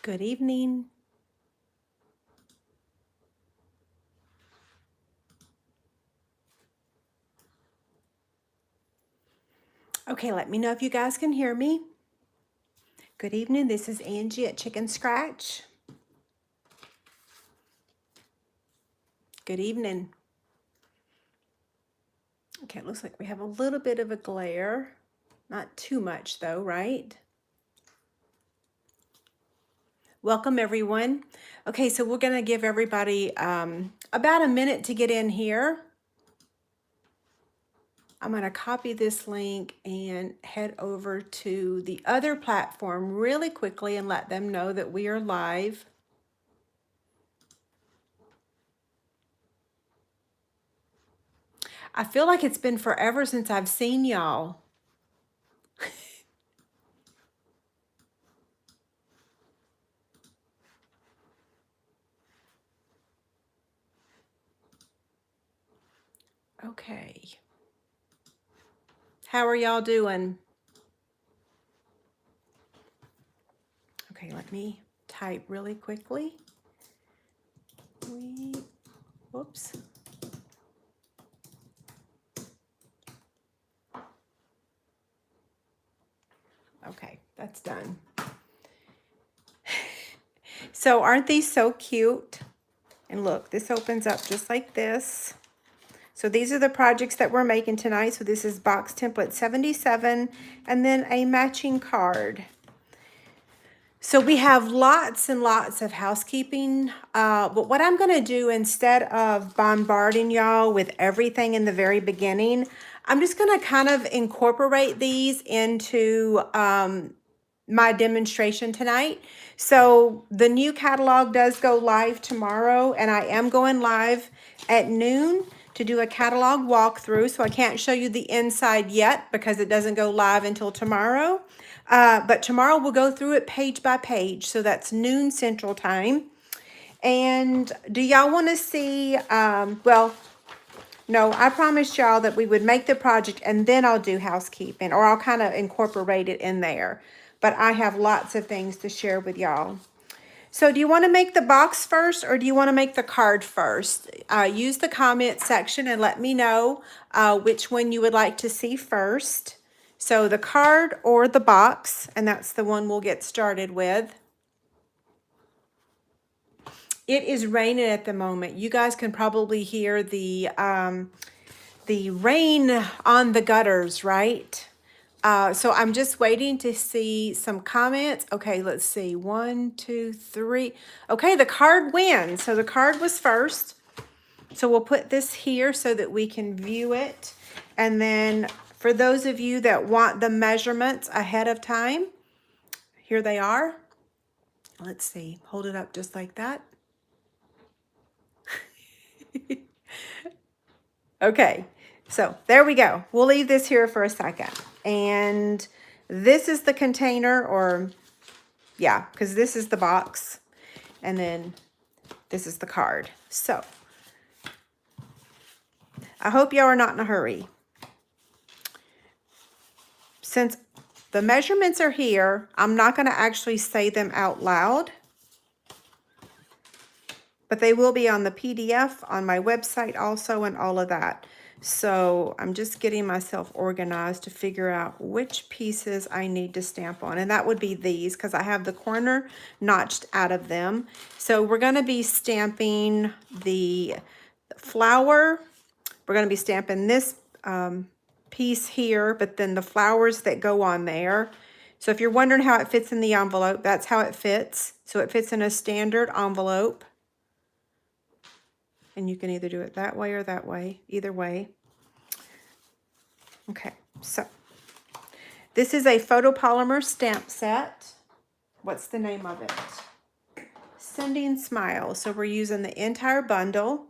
Good evening. Okay, let me know if you guys can hear me. Good evening. This is Angie at ChicnScratch. Good evening. Okay, it looks like we have a little bit of a glare. Not too much though, right? Welcome everyone. Okay, so we're gonna give everybody about a minute to get in here. I'm gonna copy this link and head over to the other platform really quickly and let them know that we are live. I feel like it's been forever since I've seen y'all. Okay. How are y'all doing? Okay, let me type really quickly. Whoops. Okay, that's done. So aren't these so cute? And look, this opens up just like this. So these are the projects that we're making tonight. So this is box template 77 and then a matching card. So we have lots and lots of housekeeping, but what I'm gonna do instead of bombarding y'all with everything in the very beginning, I'm just gonna kind of incorporate these into my demonstration tonight. So the new catalog does go live tomorrow, and I am going live at noon to do a catalog walkthrough. So I can't show you the inside yet because it doesn't go live until tomorrow. But tomorrow we'll go through it page by page. So that's noon Central Time. And do y'all want to see, well, no, I promised y'all that we would make the project and then I'll do housekeeping, or I'll kind of incorporate it in there. But I have lots of things to share with y'all. So do you want to make the box first or do you want to make the card first? Use the comment section and let me know which one you would like to see first. So the card or the box, and that's the one we'll get started with. It is raining at the moment. You guys can probably hear the rain on the gutters, right? So I'm just waiting to see some comments. Okay, let's see. 1, 2, 3. Okay, the card wins. So the card was first. So we'll put this here so that we can view it. And then for those of you that want the measurements ahead of time, here they are. Let's see. Hold it up just like that. Okay, so there we go. We'll leave this here for a second. And this is the container, or yeah, because this is the box. And then this is the card. So I hope y'all are not in a hurry. Since the measurements are here, I'm not going to actually say them out loud. But they will be on the PDF on my website also and all of that. So I'm just getting myself organized to figure out which pieces I need to stamp on. And that would be these because I have the corner notched out of them. So we're going to be stamping the flower. We're going to be stamping this piece here, but then the flowers that go on there. So if you're wondering how it fits in the envelope, that's how it fits. So it fits in a standard envelope. And you can either do it that way or that way, either way. Okay, so this is a Photopolymer Stamp Set. What's the name of it? Sending Smiles. So we're using the entire bundle.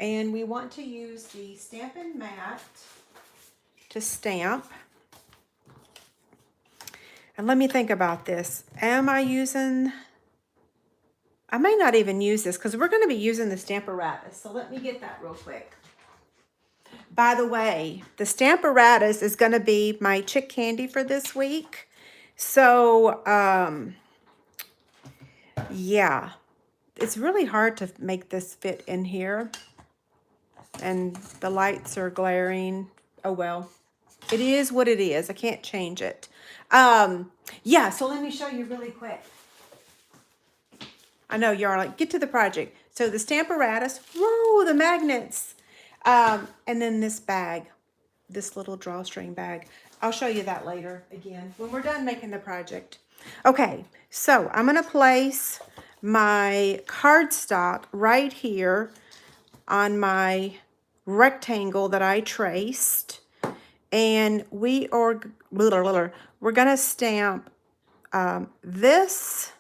And we want to use the Stampin' Mat to stamp. And let me think about this. Am I using... I may not even use this because we're going to be using the Stamparatus. So let me get that real quick. By the way, the Stamparatus is going to be my chick candy for this week. So, yeah, it's really hard to make this fit in here. And the lights are glaring. Oh, well, it is what it is. I can't change it. Yeah, so let me show you really quick. I know you're like, get to the project. So the Stamparatus, whoa, the magnets. And then this bag, this little drawstring bag. I'll show you that later again when we're done making the project. Okay, so I'm gonna place my cardstock right here on my rectangle that I traced. And we're gonna stamp this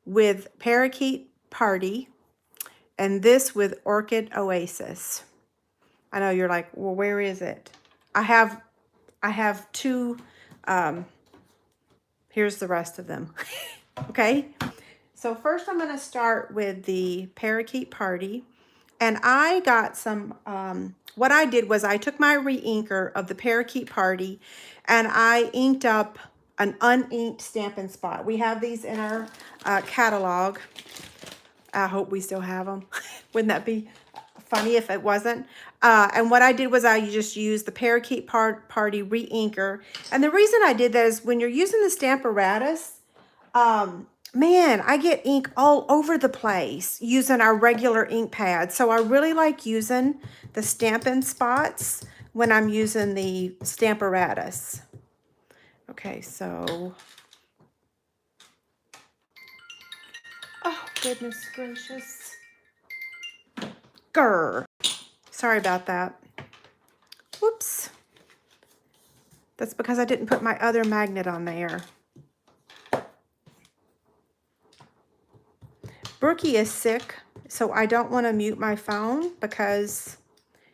with Parakeet Party and this with Orchid Oasis. I know you're like, well, where is it? I have two, here's the rest of them. Okay, so first I'm gonna start with the Parakeet Party. And I got some, what I did was I took my re-inker of the Parakeet Party and I inked up an uninked Stampin' Spot. We have these in our catalog. I hope we still have them. Wouldn't that be funny if it wasn't? And what I did was I just used the Parakeet Party re-inker. And the reason I did that is when you're using the Stamparatus, man, I get ink all over the place using our regular ink pad. So I really like using the Stampin' Spots when I'm using the Stamparatus. Okay, so, oh, goodness gracious. Grr. Sorry about that. Whoops. That's because I didn't put my other magnet on there. Brookie is sick, so I don't want to mute my phone because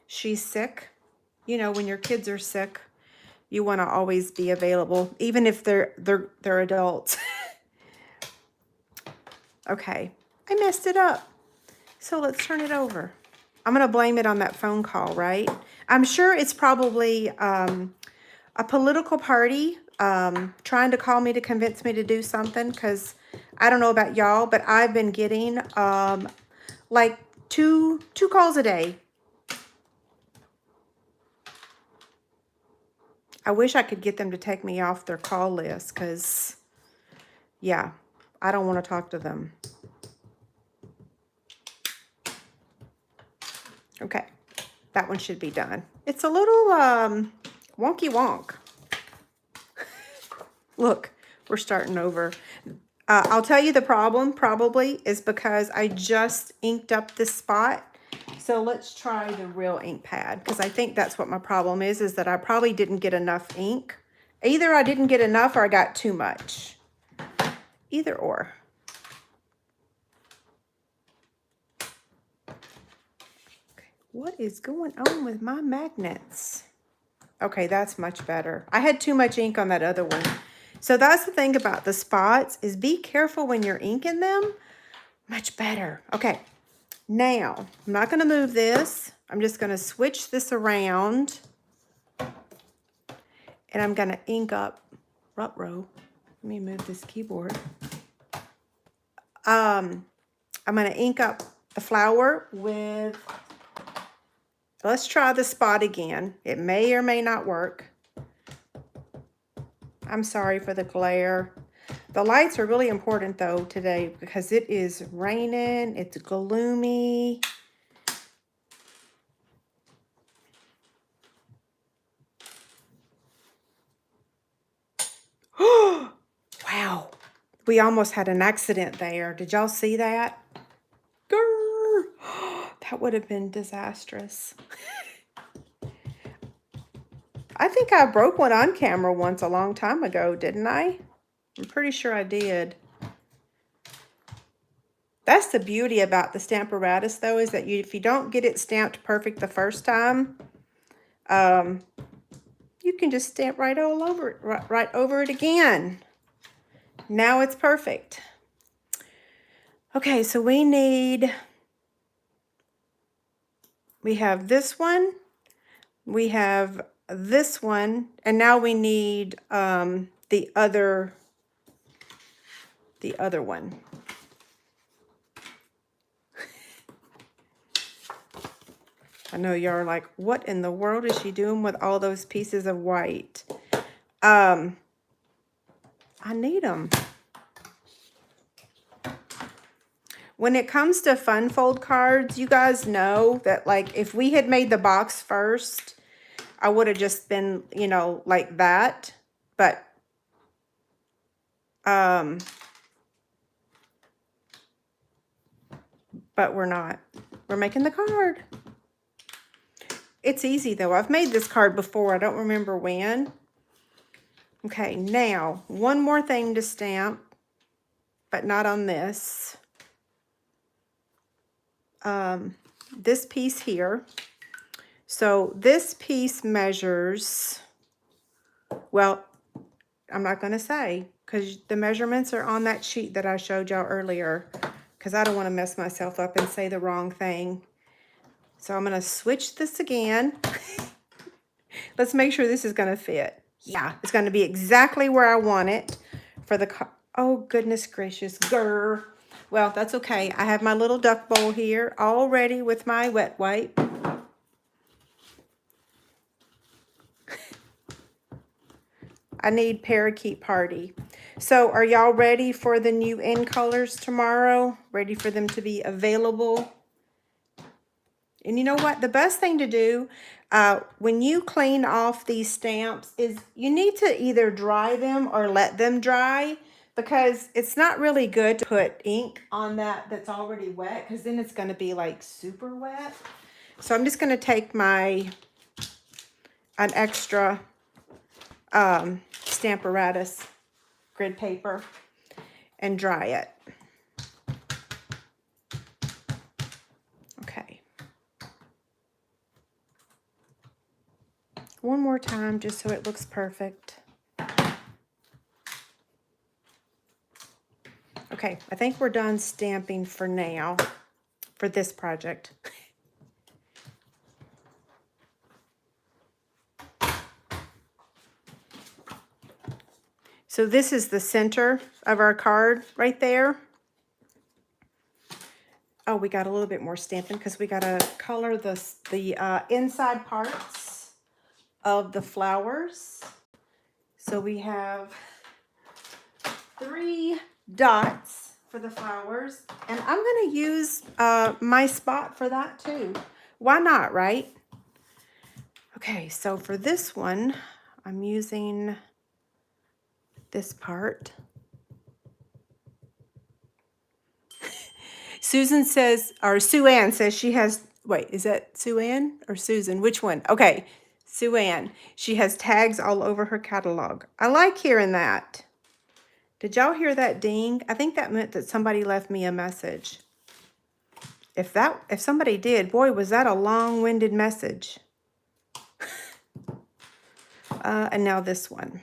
she's sick. You know, when your kids are sick, you want to always be available, even if they're adults. Okay, I messed it up. So let's turn it over. I'm going to blame it on that phone call, right? I'm sure it's probably a political party trying to call me to convince me to do something, because I don't know about y'all, but I've been getting like two calls a day. I wish I could get them to take me off their call list, because, yeah, I don't want to talk to them. Okay, that one should be done. It's a little wonky wonk. Look, we're starting over. I'll tell you the problem probably is because I just inked up this spot. So let's try the real ink pad, because I think that's what my problem is that I probably didn't get enough ink. Either I didn't get enough or I got too much. Either or. Okay, what is going on with my magnets? Okay, that's much better. I had too much ink on that other one. So that's the thing about the spots, is be careful when you're inking them. Much better. Okay, now I'm not going to move this. I'm just going to switch this around. And I'm going to ink up, ruh-roh. Let me move this keyboard. I'm going to ink up the flower with, let's try the spot again. It may or may not work. I'm sorry for the glare. The lights are really important though today because it is raining, it's gloomy. Wow, we almost had an accident there. Did y'all see that? Grr. That would have been disastrous. I think I broke one on camera once a long time ago, didn't I? I'm pretty sure I did. That's the beauty about the Stamparatus though, is that if you don't get it stamped perfect the first time, you can just stamp right all over it, right over it again. Now it's perfect. Okay, so we have this one, we have this one, and now we need the other one. I know y'all are like, what in the world is she doing with all those pieces of white? I need them. When it comes to fun fold cards, you guys know that, like, if we had made the box first, I would have just been, you know, like that. But we're not. We're making the card. It's easy, though. I've made this card before. I don't remember when. Okay, now, one more thing to stamp, but not on this. This piece here. So this piece measures, well, I'm not going to say, because the measurements are on that sheet that I showed y'all earlier, because I don't want to mess myself up and say the wrong thing. So I'm going to switch this again. Let's make sure this is going to fit. Yeah, it's going to be exactly where I want it for the, oh goodness gracious, grr. Well, that's okay. I have my little duck bowl here all ready with my wet wipe. I need Parakeet Party. So are y'all ready for the new end colors tomorrow? Ready for them to be available? And you know what? The best thing to do when you clean off these stamps is you need to either dry them or let them dry, because it's not really good to put ink on that's already wet, because then it's going to be like super wet. So I'm just going to take an extra Stamparatus grid paper and dry it. Okay. One more time just so it looks perfect. Okay, I think we're done stamping for now for this project. So this is the center of our card right there. Oh, we got a little bit more stamping because we got to color the inside parts of the flowers. So we have 3 dots for the flowers, and I'm going to use my spot for that too. Why not, right? Okay, so for this one, I'm using this part. Susan says, or Sue Ann says she has, wait, is that Sue Ann or Susan? Which one? Okay, Sue Ann. She has tags all over her catalog. I like hearing that. Did y'all hear that ding? I think that meant that somebody left me a message. If somebody did, boy, was that a long-winded message. And now this one.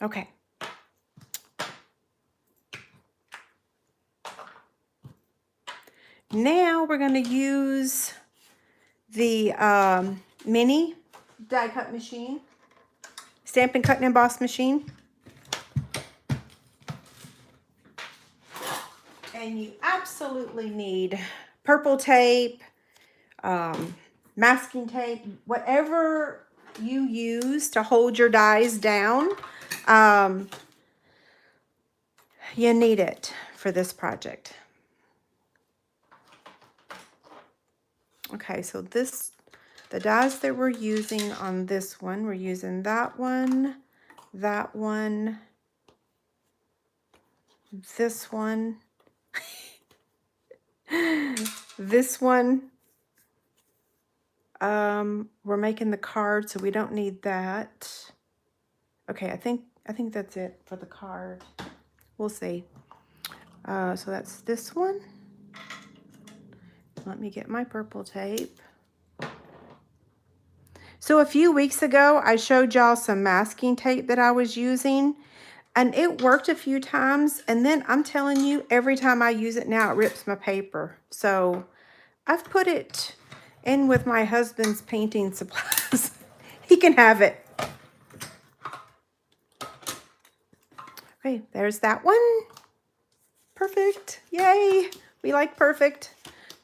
Okay. Now we're going to use the mini die cut machine, Stampin' Cut and Emboss machine. And you absolutely need purple tape, masking tape, whatever you use to hold your dies down. You need it for this project. Okay, so the dies that we're using on this one, we're using that one, this one. This one. We're making the card, so we don't need that. Okay, I think that's it for the card. We'll see. So that's this one. Let me get my purple tape. So a few weeks ago, I showed y'all some masking tape that I was using, and it worked a few times, and then I'm telling you, every time I use it now, it rips my paper. So I've put it in with my husband's painting supplies. He can have it. Okay, there's that one. Perfect. Yay. We like perfect.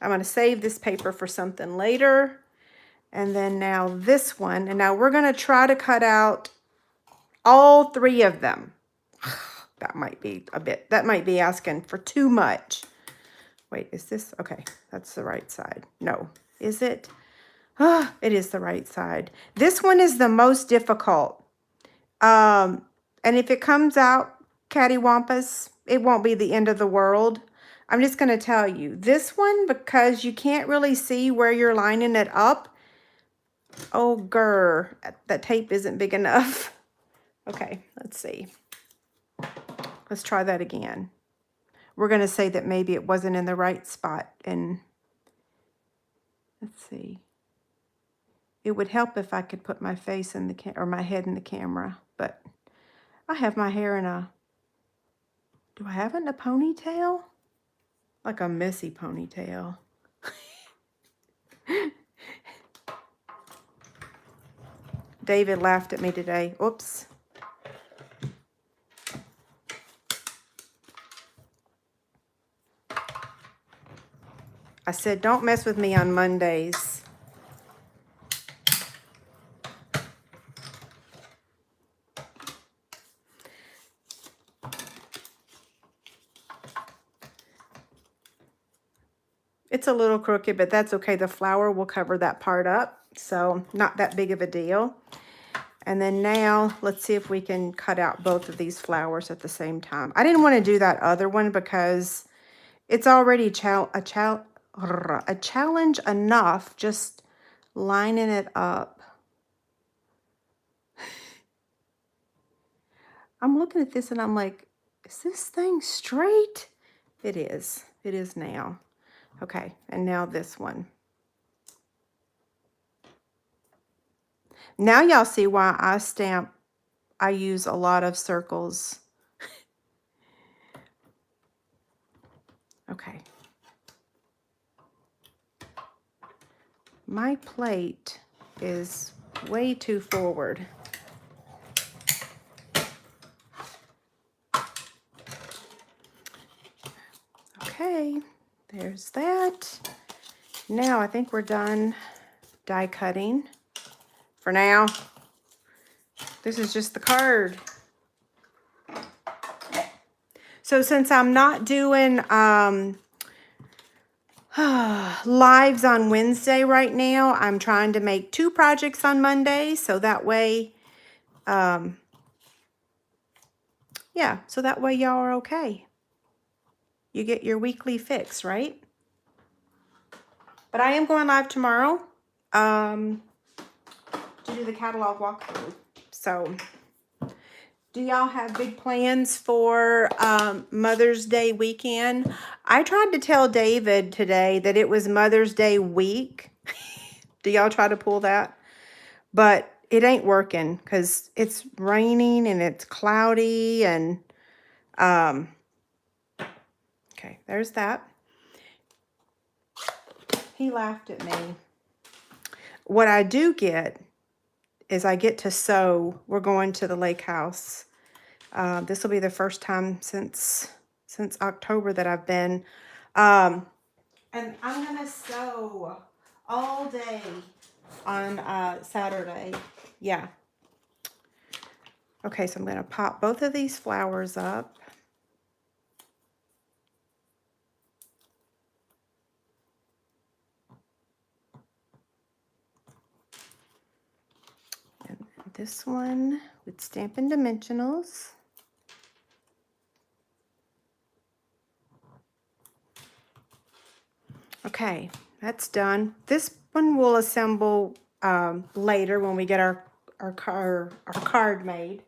I'm going to save this paper for something later. And then now this one. And now we're going to try to cut out all 3 of them. That might be that might be asking for too much. Wait, is this? Okay, that's the right side. No, is it? It is the right side. This one is the most difficult. And if it comes out cattywampus, it won't be the end of the world. I'm just going to tell you, this one, because you can't really see where you're lining it up. Oh, grr, that tape isn't big enough. Okay, let's see. Let's try that again. We're going to say that maybe it wasn't in the right spot. And let's see. It would help if I could put my face in the or my head in the camera, but I have my hair in a, do I have it in a ponytail? Like a messy ponytail. David laughed at me today. Oops. I said, don't mess with me on Mondays. It's a little crooked, but that's okay. The flower will cover that part up, so not that big of a deal. And then now, let's see if we can cut out both of these flowers at the same time. I didn't want to do that other one because it's already a challenge enough just lining it up. I'm looking at this and I'm like, is this thing straight? It is. It is now. Okay, and now this one. Now y'all see why I use a lot of circles. Okay. My plate is way too forward. Okay, there's that. Now I think we're done die cutting for now. This is just the card. So since I'm not doing lives on Wednesday right now, I'm trying to make 2 projects on Monday, so that way, yeah, so that way y'all are okay. You get your weekly fix, right? But I am going live tomorrow to do the catalog walkthrough. So, do y'all have big plans for Mother's Day weekend? I tried to tell David today that it was Mother's Day week. Do y'all try to pull that? But it ain't working because it's raining and it's cloudy and okay, there's that. He laughed at me. What I do get is I get to sew. We're going to the lake house. This will be the first time since October that I've been. And I'm going to sew all day on Saturday. Yeah. Okay, so I'm going to pop both of these flowers up. And this one with Stampin' Dimensionals. Okay, that's done. This one we'll assemble later when we get our card made.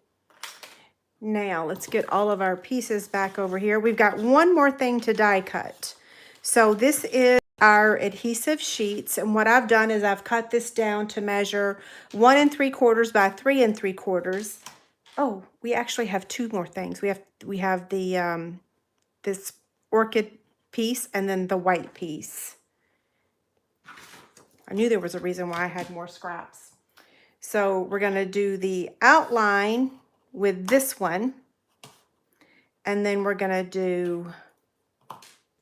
Now, let's get all of our pieces back over here. We've got one more thing to die cut. So this is our adhesive sheets, and what I've done is I've cut this down to measure 1 3/4 by 3 3/4. Oh, we actually have 2 more things. We have the this orchid piece and then the white piece. I knew there was a reason why I had more scraps. So we're going to do the outline with this one. And then we're gonna do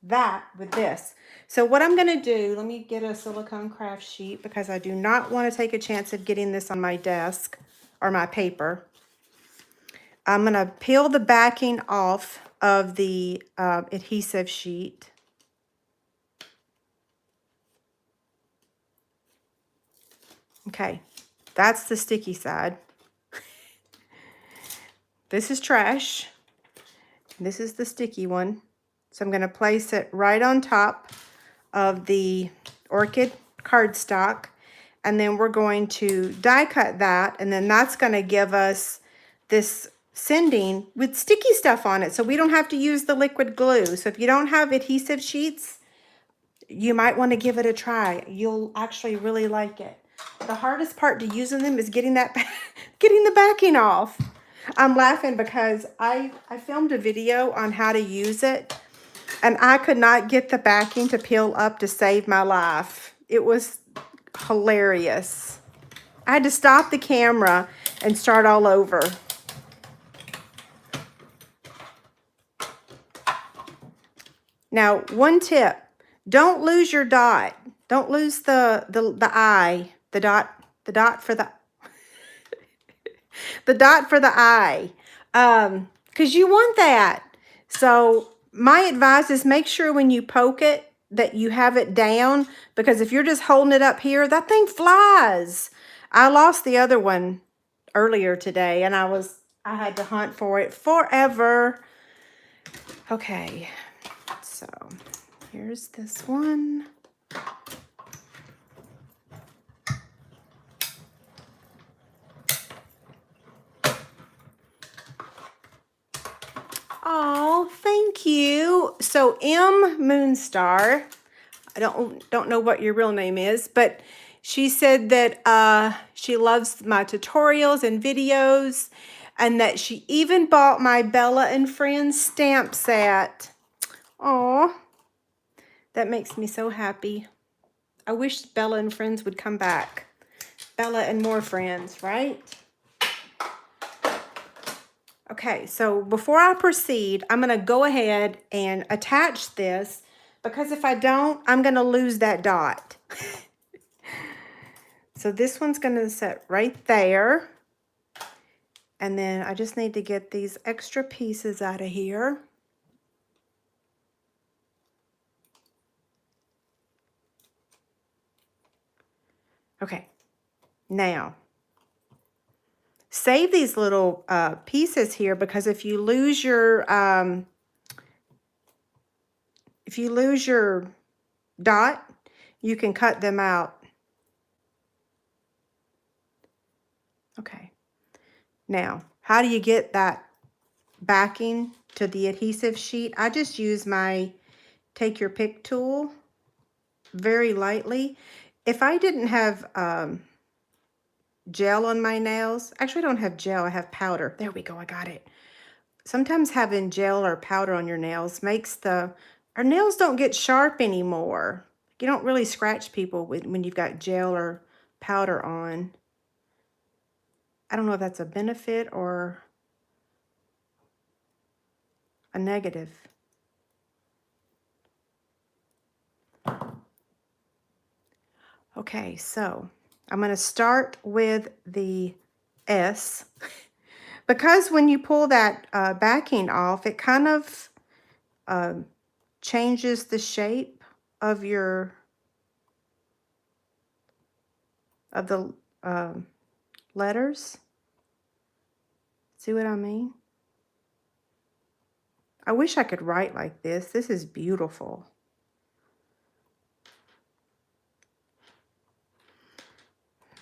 that with this. So what I'm gonna do, let me get a silicone craft sheet because I do not want to take a chance of getting this on my desk or my paper. I'm gonna peel the backing off of the adhesive sheet. Okay, that's the sticky side. This is trash. This is the sticky one. So I'm going to place it right on top of the orchid cardstock. And then we're going to die cut that. And then that's going to give us this sending with sticky stuff on it. So we don't have to use the liquid glue. So if you don't have adhesive sheets, you might want to give it a try. You'll actually really like it. The hardest part to using them is getting that, getting the backing off. I'm laughing because I filmed a video on how to use it, and I could not get the backing to peel up to save my life. It was hilarious. I had to stop the camera and start all over. Now, one tip, don't lose your dot. Don't lose the eye, the dot for the the dot for the eye, because you want that. So my advice is make sure when you poke it that you have it down, because if you're just holding it up here, that thing flies. I lost the other one earlier today, and I had to hunt for it forever. Okay, so here's this one. Oh, thank you. So M Moonstar, I don't know what your real name is, but she said that she loves my tutorials and videos, and that she even bought my Bella and Friends stamp set. Oh, that makes me so happy. I wish Bella and Friends would come back. Bella and more friends, right? Okay, so before I proceed, I'm going to go ahead and attach this, because if I don't, I'm going to lose that dot. So this one's going to sit right there. And then I just need to get these extra pieces out of here. Okay, now save these little pieces here, because if you lose your dot, you can cut them out. Okay. Now, how do you get that backing to the adhesive sheet? I just use my take your pick tool very lightly. If I didn't have gel on my nails, actually I don't have gel, I have powder. There we go, I got it. Sometimes having gel or powder on your nails makes our nails don't get sharp anymore. You don't really scratch people when you've got gel or powder on. I don't know if that's a benefit or a negative. Okay, so I'm going to start with the S, because when you pull that backing off, it kind of changes the shape of the letters. See what I mean? I wish I could write like this. This is beautiful.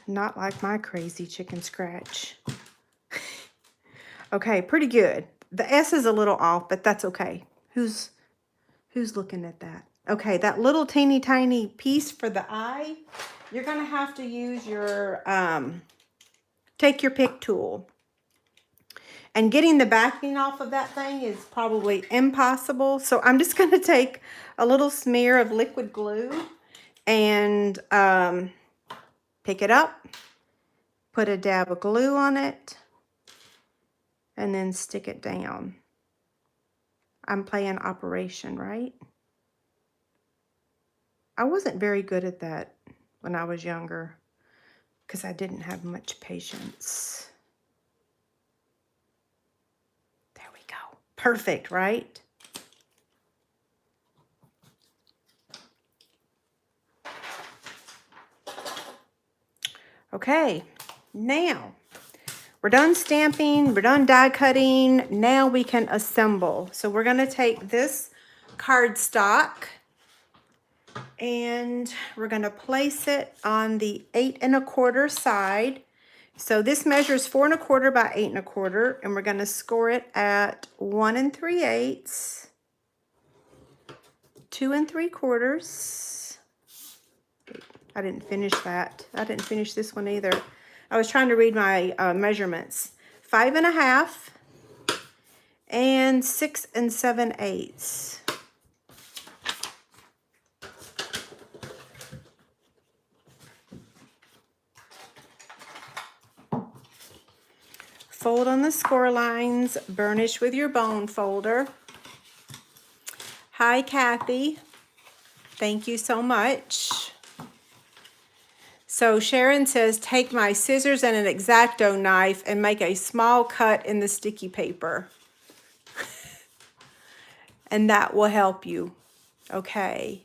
Not like my crazy ChicnScratch. Okay, pretty good. The S is a little off, but that's okay. Who's looking at that? Okay, that little teeny tiny piece for the eye, you're gonna have to use your take your pick tool. And getting the backing off of that thing is probably impossible. So I'm just gonna take a little smear of liquid glue and pick it up, put a dab of glue on it, and then stick it down. I'm playing Operation, right? I wasn't very good at that when I was younger because I didn't have much patience. There we go. Perfect, right? Okay, now we're done stamping, we're done die cutting. Now we can assemble. So we're gonna take this cardstock and we're gonna place it on the 8 1/4 side. So this measures 4 1/4 by 8 1/4, and we're gonna score it at 1 3/8, 2 3/4. I didn't finish that. I didn't finish this one either. I was trying to read my measurements. 5 1/2 and 6 7/8. Fold on the score lines, burnish with your bone folder. Hi, Kathy. Thank you so much. So Sharon says, take my scissors and an X-Acto knife and make a small cut in the sticky paper. And that will help you. Okay.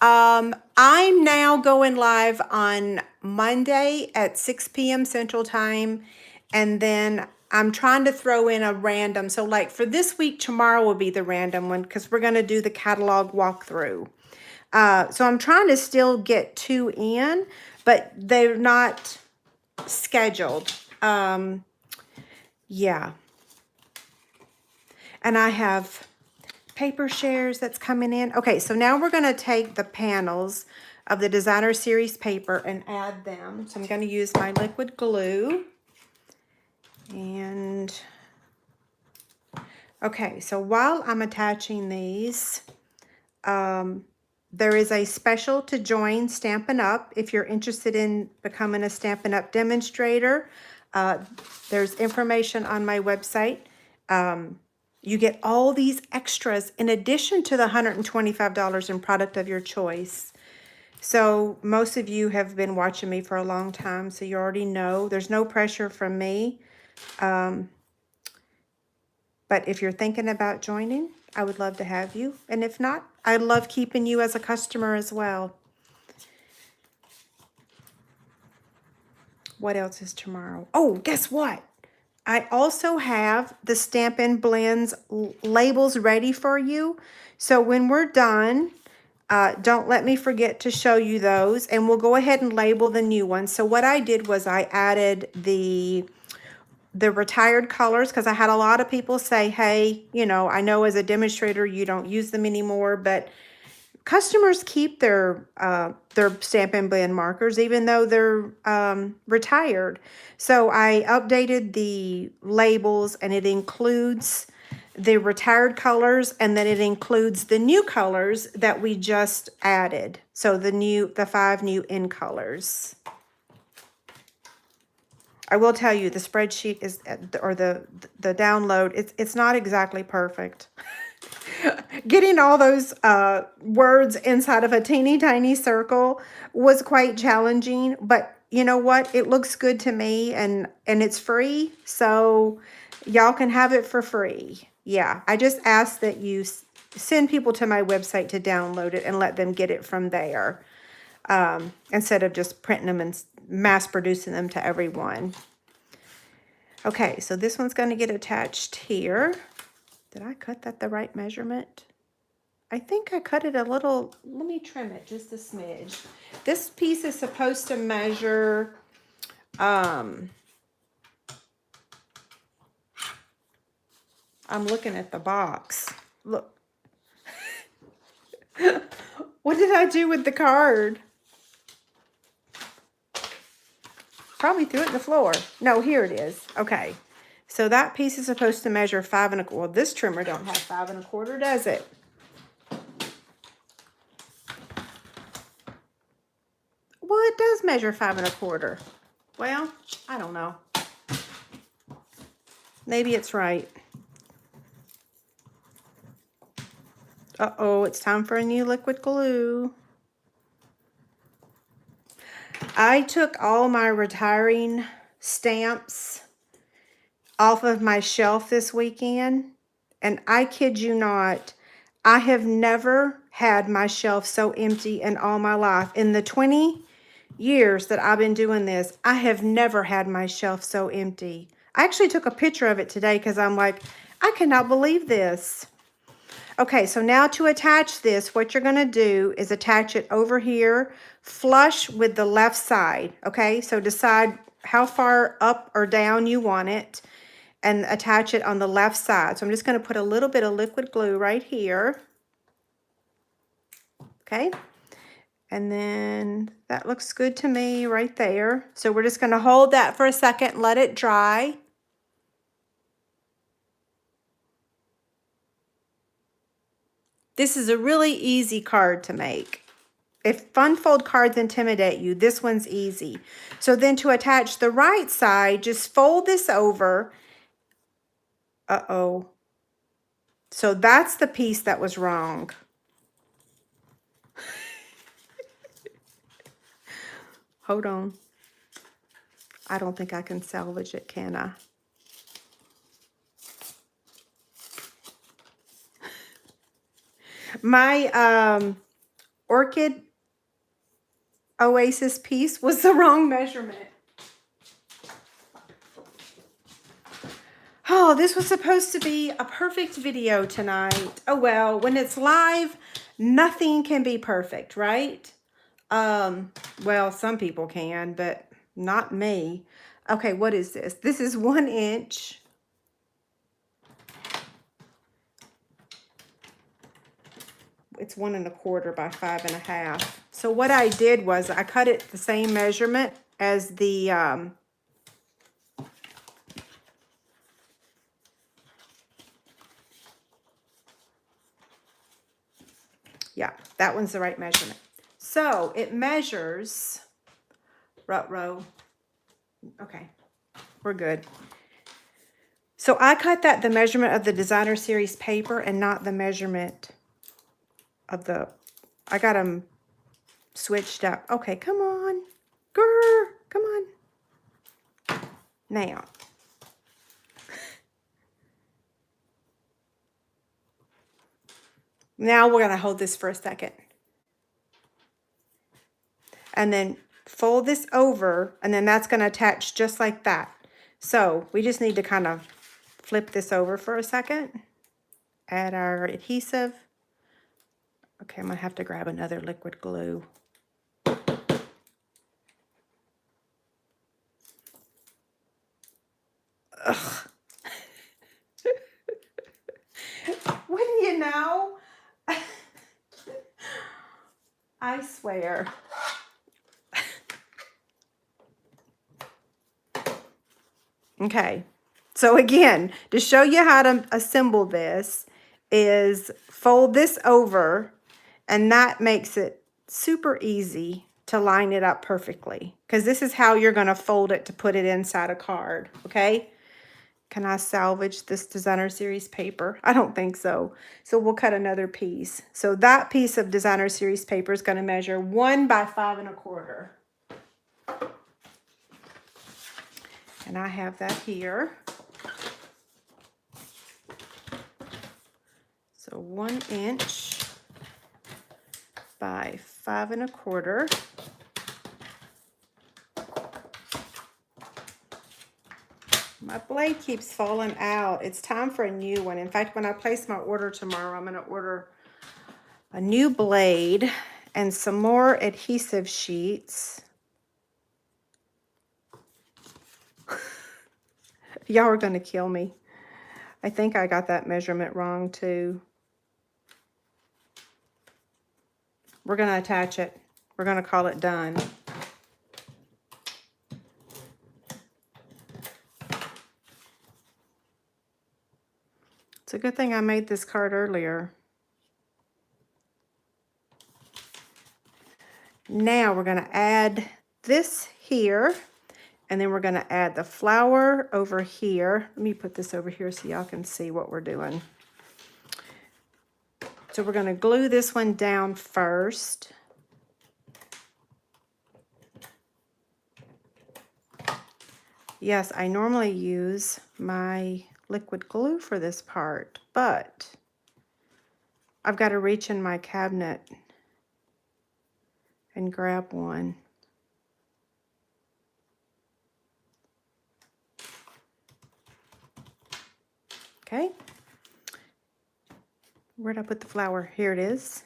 I'm now going live on Monday at 6 p.m. Central Time. And then I'm trying to throw in a random. So like for this week, tomorrow will be the random one because we're going to do the catalog walkthrough. So I'm trying to still get 2 in, but they're not scheduled. Yeah. And I have paper shares that's coming in. Okay, so now we're going to take the panels of the Designer Series paper and add them. So I'm going to use my liquid glue. And okay, so while I'm attaching these, there is a special to join Stampin' Up. If you're interested in becoming a Stampin' Up demonstrator, there's information on my website. You get all these extras in addition to the $125 in product of your choice. So most of you have been watching me for a long time, so you already know. There's no pressure from me. But if you're thinking about joining, I would love to have you. And if not, I love keeping you as a customer as well. What else is tomorrow? Oh, guess what? I also have the Stampin' Blends labels ready for you. So when we're done, don't let me forget to show you those. And we'll go ahead and label the new ones. So what I did was I added the retired colors because I had a lot of people say, hey, you know, I know as a demonstrator you don't use them anymore, but customers keep their Stampin' Blend markers even though they're retired. So I updated the labels and it includes the retired colors and then it includes the new colors that we just added. So the 5 new in colors. I will tell you the spreadsheet is, or the download, it's not exactly perfect. Getting all those words inside of a teeny tiny circle was quite challenging, but you know what? It looks good to me and it's free, so y'all can have it for free. Yeah, I just ask that you send people to my website to download it and let them get it from there. Instead of just printing them and mass producing them to everyone. Okay, so this one's going to get attached here. Did I cut that the right measurement? I think I cut it a little. Let me trim it just a smidge. This piece is supposed to measure, I'm looking at the box. Look. What did I do with the card? Probably threw it in the floor. No, here it is. Okay. So that piece is supposed to measure 5 1/4. Well, this trimmer don't have 5 1/4, does it? Well, it does measure 5 1/4. Well, I don't know. Maybe it's right. Uh-oh, it's time for a new liquid glue. I took all my retiring stamps off of my shelf this weekend, and I kid you not, I have never had my shelf so empty in all my life. In the 20 years that I've been doing this, I have never had my shelf so empty. I actually took a picture of it today because I'm like, I cannot believe this. Okay, so now to attach this, what you're going to do is attach it over here, flush with the left side, okay? So decide how far up or down you want it and attach it on the left side. So I'm just going to put a little bit of liquid glue right here, okay? And then that looks good to me right there. So we're just going to hold that for a second, let it dry. This is a really easy card to make. If fun fold cards intimidate you, this one's easy. So then to attach the right side, just fold this over. Uh-oh. So that's the piece that was wrong. Hold on. I don't think I can salvage it, can I? My Orchid Oasis piece was the wrong measurement. Oh, this was supposed to be a perfect video tonight. Oh well, when it's live, nothing can be perfect, right? Well, some people can, but not me. Okay, what is this? This is 1 inch. It's 1 1/4 by 5 1/2. So what I did was I cut it the same measurement as the yeah, that one's the right measurement. So it measures, row. Okay, we're good. So I cut that the measurement of the designer series paper and not the measurement of the, I got them switched up. Okay, come on. Grr, come on. Now. Now we're going to hold this for a second. And then fold this over, and then that's going to attach just like that. So we just need to kind of flip this over for a second. Add our adhesive. Okay, I'm going to have to grab another liquid glue. Ugh. Wouldn't you know? I swear. Okay, so again, to show you how to assemble this is fold this over, and that makes it super easy to line it up perfectly, because this is how you're going to fold it to put it inside a card, okay? Can I salvage this designer series paper? I don't think so. So we'll cut another piece. So that piece of designer series paper is going to measure 1 by 5 1/4. And I have that here. So 1 inch by 5 1/4. My blade keeps falling out. It's time for a new one. In fact, when I place my order tomorrow, I'm going to order a new blade and some more adhesive sheets. Y'all are going to kill me. I think I got that measurement wrong too. We're going to attach it. We're going to call it done. It's a good thing I made this card earlier. Now we're going to add this here, and then we're going to add the flower over here. Let me put this over here so y'all can see what we're doing. So we're going to glue this one down first. Yes, I normally use my liquid glue for this part, but I've got to reach in my cabinet and grab one. Okay. Where'd I put the flower? Here it is.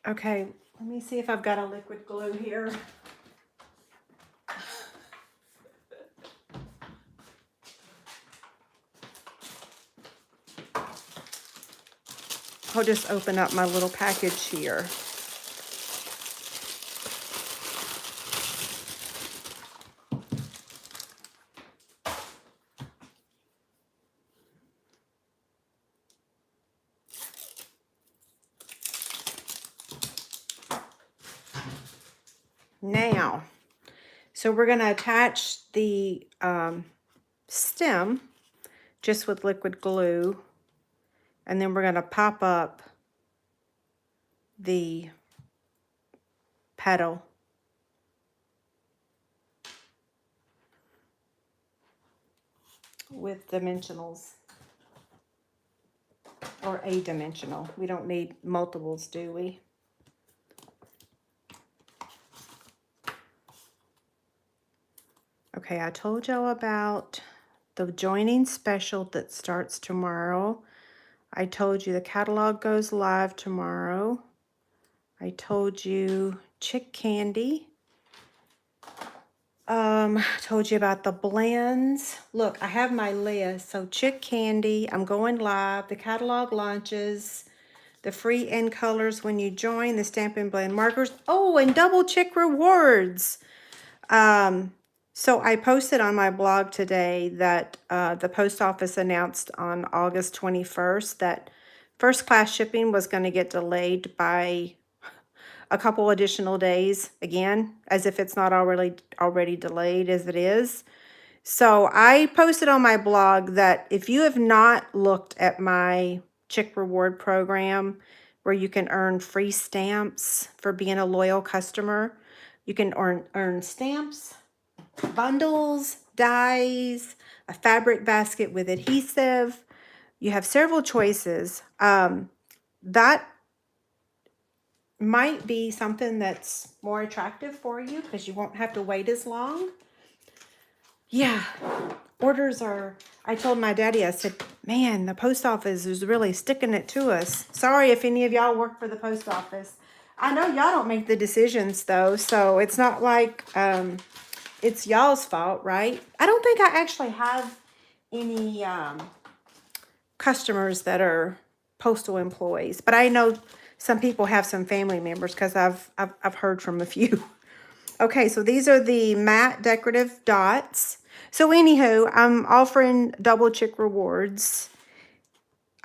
Okay, let me see if I've got a liquid glue here. I'll just open up my little package here. Now, so we're going to attach the stem just with liquid glue, and then we're going to pop up the petal. With dimensionals, or a dimensional. We don't need multiples, do we? Okay, I told y'all about the joining special that starts tomorrow. I told you the catalog goes live tomorrow. I told you Chick Candy. Told you about the blends. Look, I have my list. So Chick Candy, I'm going live. The catalog launches. The free end colors when you join. The Stampin' Blend markers. Oh, and double Chick rewards. So I posted on my blog today that the post office announced on August 21st that first class shipping was going to get delayed by a couple additional days, again, as if it's not already delayed as it is. So I posted on my blog that if you have not looked at my Chick Reward program where you can earn free stamps for being a loyal customer, you can earn stamps, bundles, dies, a fabric basket with adhesive. You have several choices. That might be something that's more attractive for you because you won't have to wait as long. Yeah, orders are, I told my daddy, I said, man, the post office is really sticking it to us. Sorry if any of y'all work for the post office. I know y'all don't make the decisions though, so it's not like it's y'all's fault, right? I don't think I actually have any customers that are postal employees, but I know some people have some family members because I've heard from a few. Okay, so these are the matte decorative dots. So anywho, I'm offering double Chick rewards.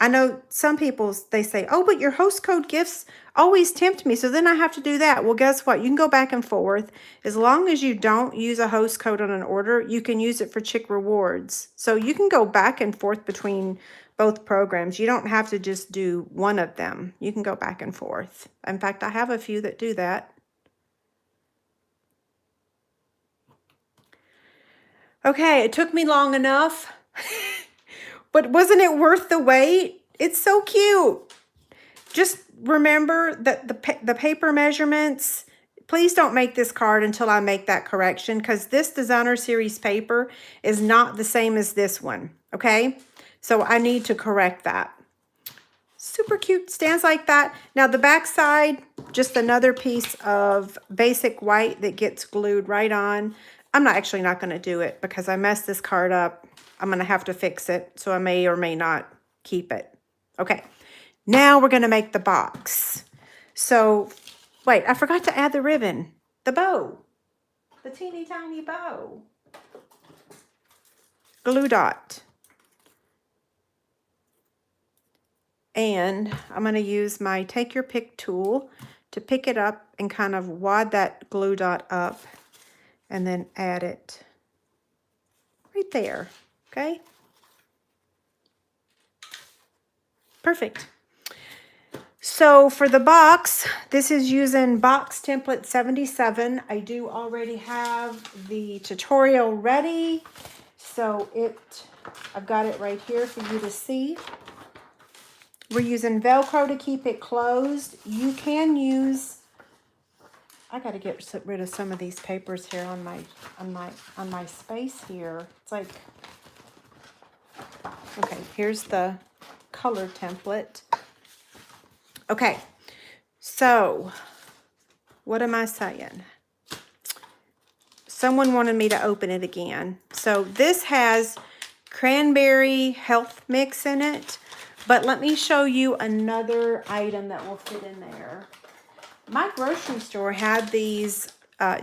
I know some people, they say, oh, but your host code gifts always tempt me, so then I have to do that. Well, guess what? You can go back and forth. As long as you don't use a host code on an order, you can use it for Chick rewards. So you can go back and forth between both programs. You don't have to just do one of them. You can go back and forth. In fact, I have a few that do that. Okay, it took me long enough, but wasn't it worth the wait? It's so cute. Just remember that the paper measurements, please don't make this card until I make that correction because this designer series paper is not the same as this one, okay? So I need to correct that. Super cute, stands like that. Now the back side, just another piece of basic white that gets glued right on. I'm actually not going to do it because I messed this card up. I'm going to have to fix it, so I may or may not keep it. Okay, now we're going to make the box. So, wait, I forgot to add the ribbon, the bow, the teeny tiny bow. Glue dot. And I'm going to use my Take Your Pick tool to pick it up and kind of wad that glue dot up and then add it right there, okay? Perfect. So for the box, this is using box template 77. I do already have the tutorial ready. So I've got it right here for you to see. We're using Velcro to keep it closed. You can use, I got to get rid of some of these papers here on my space here. It's like, okay, here's the color template. Okay, so what am I saying? Someone wanted me to open it again. So this has cranberry health mix in it, but let me show you another item that will fit in there. My grocery store had these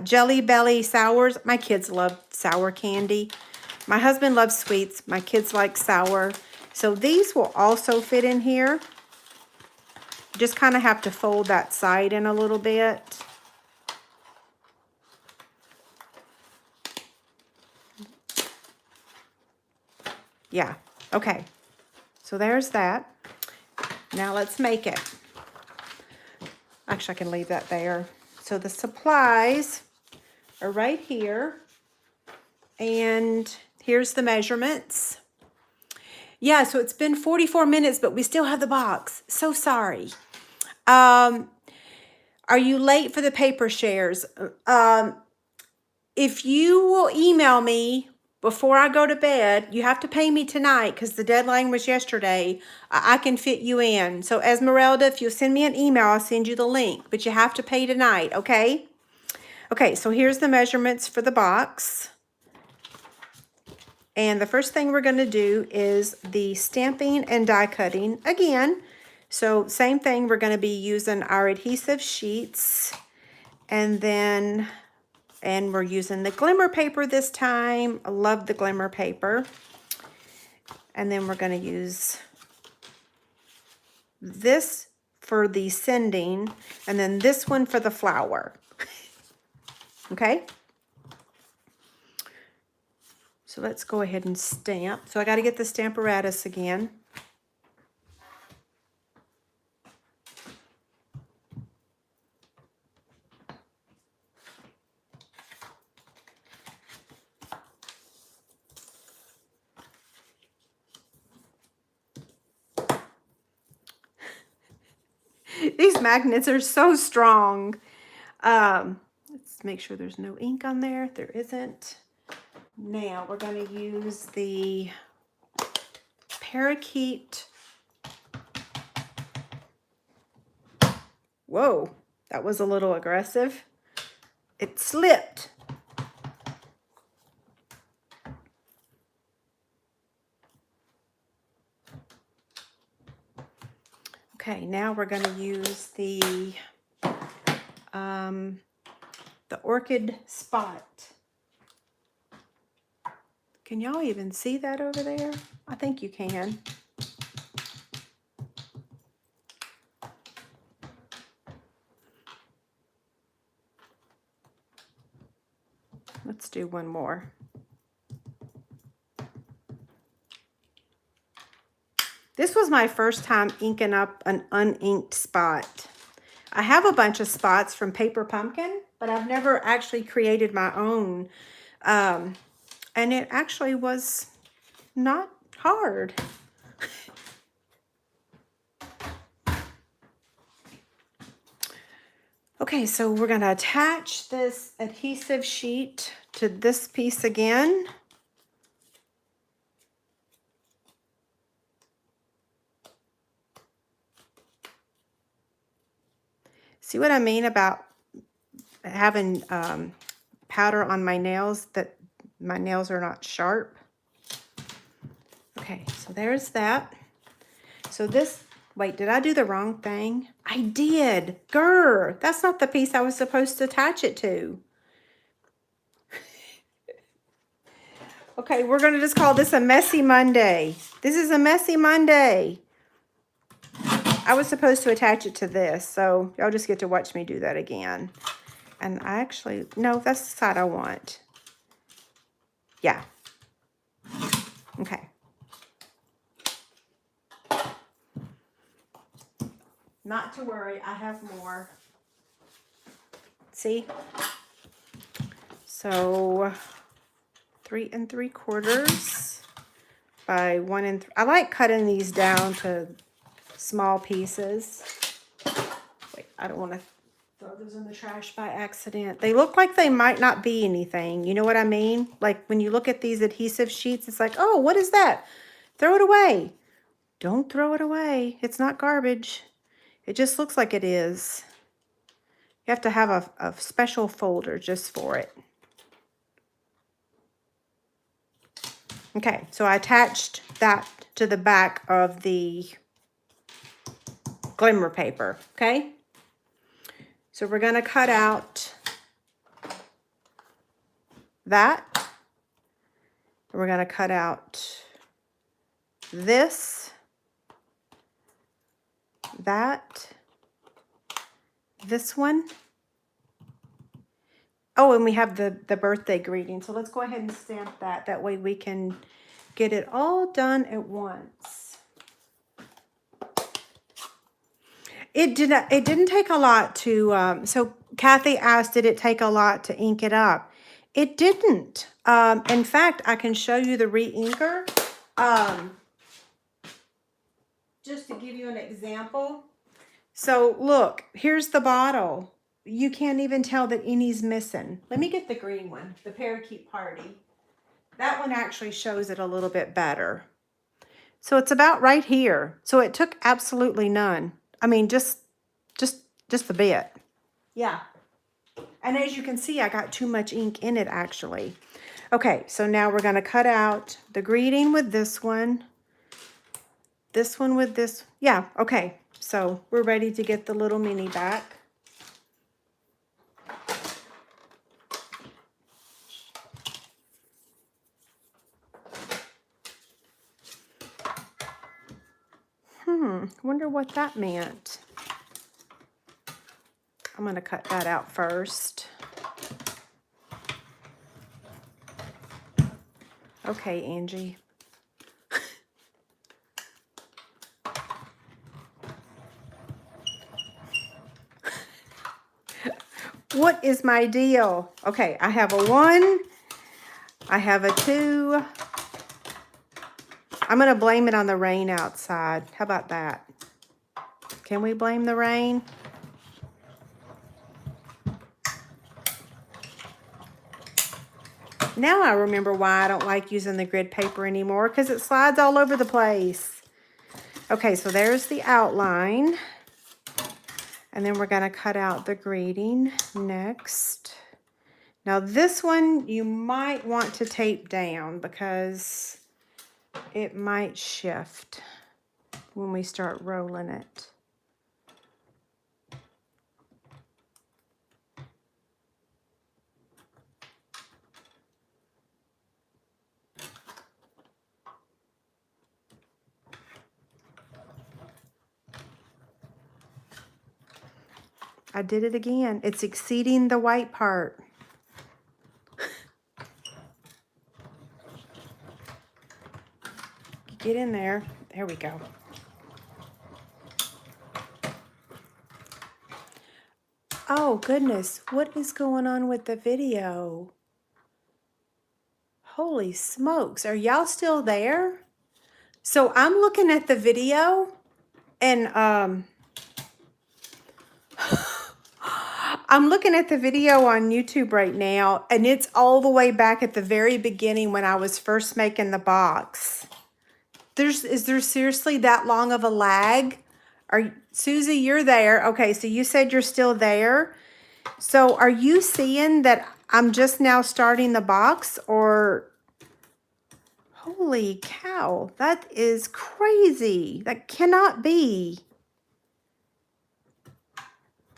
Jelly Belly sours. My kids love sour candy. My husband loves sweets. My kids like sour. So these will also fit in here. Just kind of have to fold that side in a little bit. Yeah, okay. So there's that. Now let's make it. Actually, I can leave that there. So the supplies are right here. And here's the measurements. Yeah, so it's been 44 minutes, but we still have the box. So sorry. Are you late for the paper shares? If you will email me before I go to bed, you have to pay me tonight because the deadline was yesterday. I can fit you in. So Esmeralda, if you'll send me an email, I'll send you the link. But you have to pay tonight, okay? Okay, so here's the measurements for the box. And the first thing we're going to do is the stamping and die cutting again. So same thing, we're going to be using our adhesive sheets. And we're using the glimmer paper this time. I love the glimmer paper. And then we're going to use this for the sending, and then this one for the flower. Okay? So let's go ahead and stamp. So I got to get the Stamparatus again. These magnets are so strong. Let's make sure there's no ink on there. There isn't. Now we're going to use the parakeet. Whoa, that was a little aggressive. It slipped. Okay, now we're going to use the orchid spot. Can y'all even see that over there? I think you can. Let's do one more. This was my first time inking up an uninked spot. I have a bunch of spots from Paper Pumpkin, but I've never actually created my own. And it actually was not hard. Okay, so we're going to attach this adhesive sheet to this piece again. See what I mean about having powder on my nails, that my nails are not sharp? Okay, so there's that. So this, wait, did I do the wrong thing? I did. Grr, that's not the piece I was supposed to attach it to. Okay, we're going to just call this a messy Monday. This is a messy Monday. I was supposed to attach it to this, so y'all just get to watch me do that again. And I actually, no, that's the side I want. Yeah. Okay. Not to worry, I have more. See? So 3 3/4 by 1 3. I like cutting these down to small pieces. Wait, I don't want to throw those in the trash by accident. They look like they might not be anything. You know what I mean? Like when you look at these adhesive sheets, it's like, oh, what is that? Throw it away. Don't throw it away. It's not garbage. It just looks like it is. You have to have a special folder just for it. Okay, so I attached that to the back of the glimmer paper, okay? So we're gonna cut out that. We're gonna cut out this, that, this one. Oh, and we have the birthday greeting. So let's go ahead and stamp that. That way we can get it all done at once. It didn't take a lot to, so Kathy asked, did it take a lot to ink it up? It didn't. In fact, I can show you the re-inker. Just to give you an example. So look, here's the bottle. You can't even tell that any's missing. Let me get the green one, the Parakeet Party. That one actually shows it a little bit better. So it's about right here. So it took absolutely none. I mean, just a bit. Yeah. And as you can see, I got too much ink in it actually. Okay, so now we're gonna cut out the greeting with this one with this. Yeah, okay. So we're ready to get the little mini back. Wonder what that meant. I'm going to cut that out first. Okay, Angie. What is my deal? Okay, I have a 1. I have a 2. I'm going to blame it on the rain outside. How about that? Can we blame the rain? Now I remember why I don't like using the grid paper anymore, because it slides all over the place. Okay, so there's the outline. And then we're going to cut out the greeting next. Now this one you might want to tape down because it might shift when we start rolling it. I did it again. It's exceeding the white part. Get in there. There we go. Oh, goodness. What is going on with the video? Holy smokes. Are y'all still there? So I'm looking at the video and I'm looking at the video on YouTube right now, and it's all the way back at the very beginning when I was first making the box. Is there seriously that long of a lag? Susie, you're there. Okay, so you said you're still there. So are you seeing that I'm just now starting the box, or holy cow, that is crazy. That cannot be.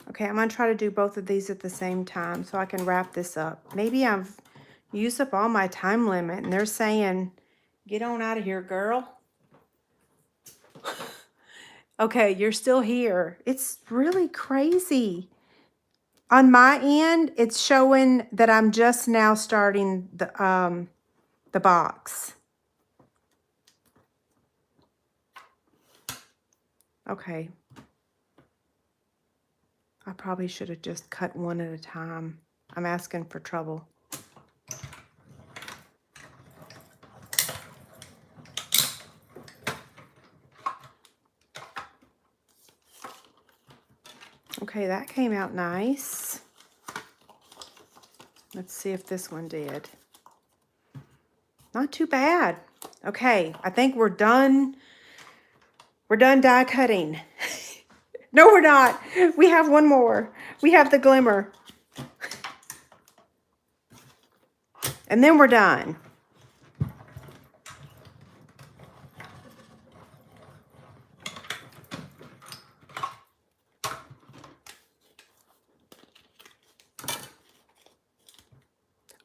Okay, I'm going to try to do both of these at the same time so I can wrap this up. Maybe I've used up all my time limit and they're saying, get on out of here, girl. Okay, you're still here. It's really crazy. On my end, it's showing that I'm just now starting the box. Okay. I probably should have just cut one at a time. I'm asking for trouble. Okay, that came out nice. Let's see if this one did. Not too bad. Okay, I think we're done. We're done die cutting. No, we're not. We have one more. We have the glimmer. And then we're done.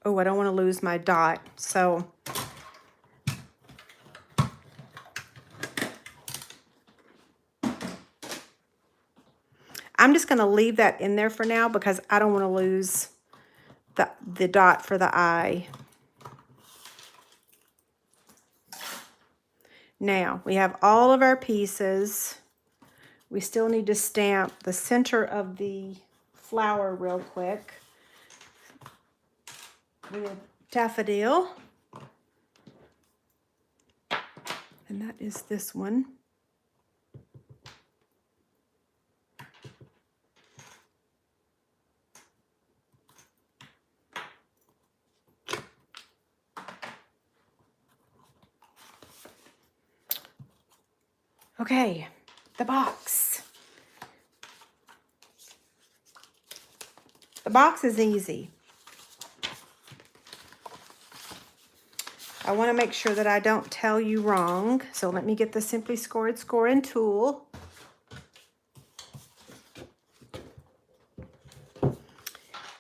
Oh, I don't want to lose my dot, so I'm just going to leave that in there for now because I don't want to lose the dot for the eye. Now, we have all of our pieces. We still need to stamp the center of the flower real quick. We have daffodil. And that is this one. Okay, the box. The box is easy. I want to make sure that I don't tell you wrong. So let me get the Simply Scored scoring tool.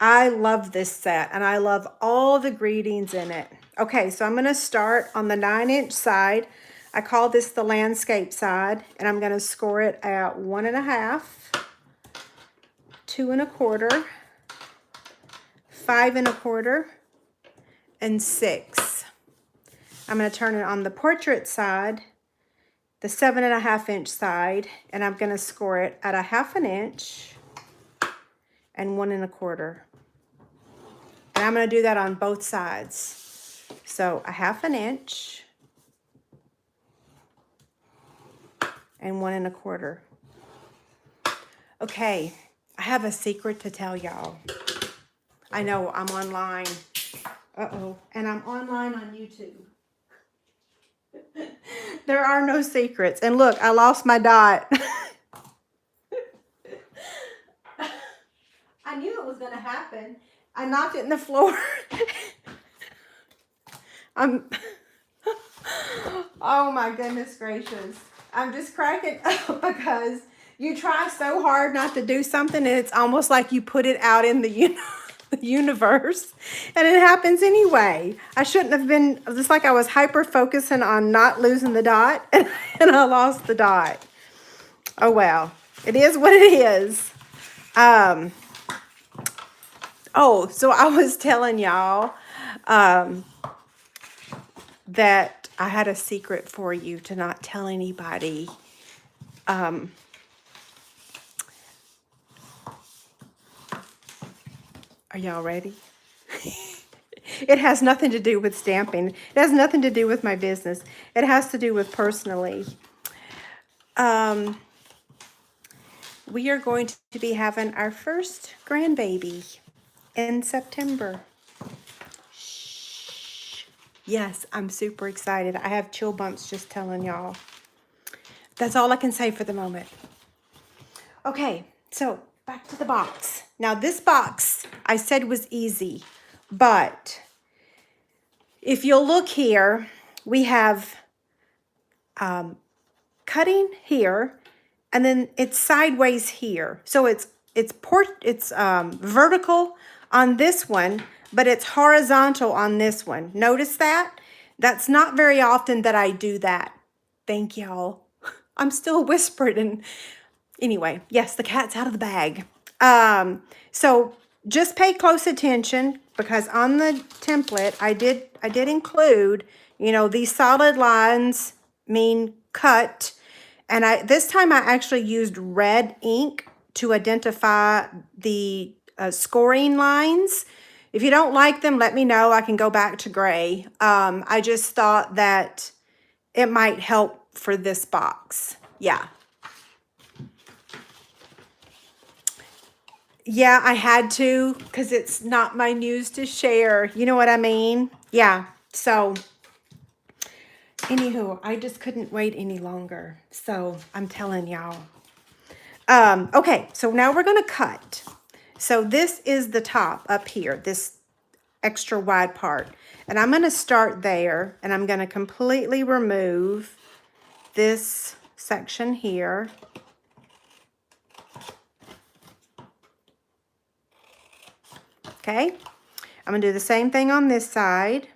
I love this set and I love all the greetings in it. Okay, so I'm going to start on the 9-inch side. I call this the landscape side, and I'm going to score it at 1.5, 2 1/4, 5 1/4, and 6. I'm going to turn it on the portrait side, the 7.5-inch side, and I'm going to score it at 1/2 inch and 1 1/4. And I'm going to do that on both sides. So 1/2 inch and 1 1/4. Okay, I have a secret to tell y'all. I know I'm online. Uh-oh, and I'm online on YouTube. There are no secrets. And look, I lost my dot. I knew it was going to happen. I knocked it in the floor. Oh my goodness gracious. I'm just cracking up because you try so hard not to do something and it's almost like you put it out in the universe and it happens anyway. I shouldn't have been, just like I was hyper focusing on not losing the dot and I lost the dot. Oh well, it is what it is. Oh, so I was telling y'all that I had a secret for you to not tell anybody. Are y'all ready? It has nothing to do with stamping. It has nothing to do with my business. It has to do with personally. We are going to be having our first grandbaby in September. Shh. Yes, I'm super excited. I have chill bumps just telling y'all. That's all I can say for the moment. Okay, so back to the box. Now this box I said was easy, but if you'll look here, we have cutting here, and then it's sideways here. So it's vertical on this one, but it's horizontal on this one. Notice that? That's not very often that I do that. Thank y'all. I'm still whispering. And anyway, yes, the cat's out of the bag. So just pay close attention because on the template, I did include, you know, these solid lines mean cut. And this time I actually used red ink to identify the scoring lines. If you don't like them, let me know. I can go back to gray. I just thought that it might help for this box. Yeah. Yeah, I had to because it's not my news to share. You know what I mean? Yeah. So, anywho, I just couldn't wait any longer. So, I'm telling y'all. Okay, so now we're going to cut. So, this is the top up here, this extra wide part. And I'm going to start there, and I'm going to completely remove this section here. Okay, I'm going to do the same thing on this side.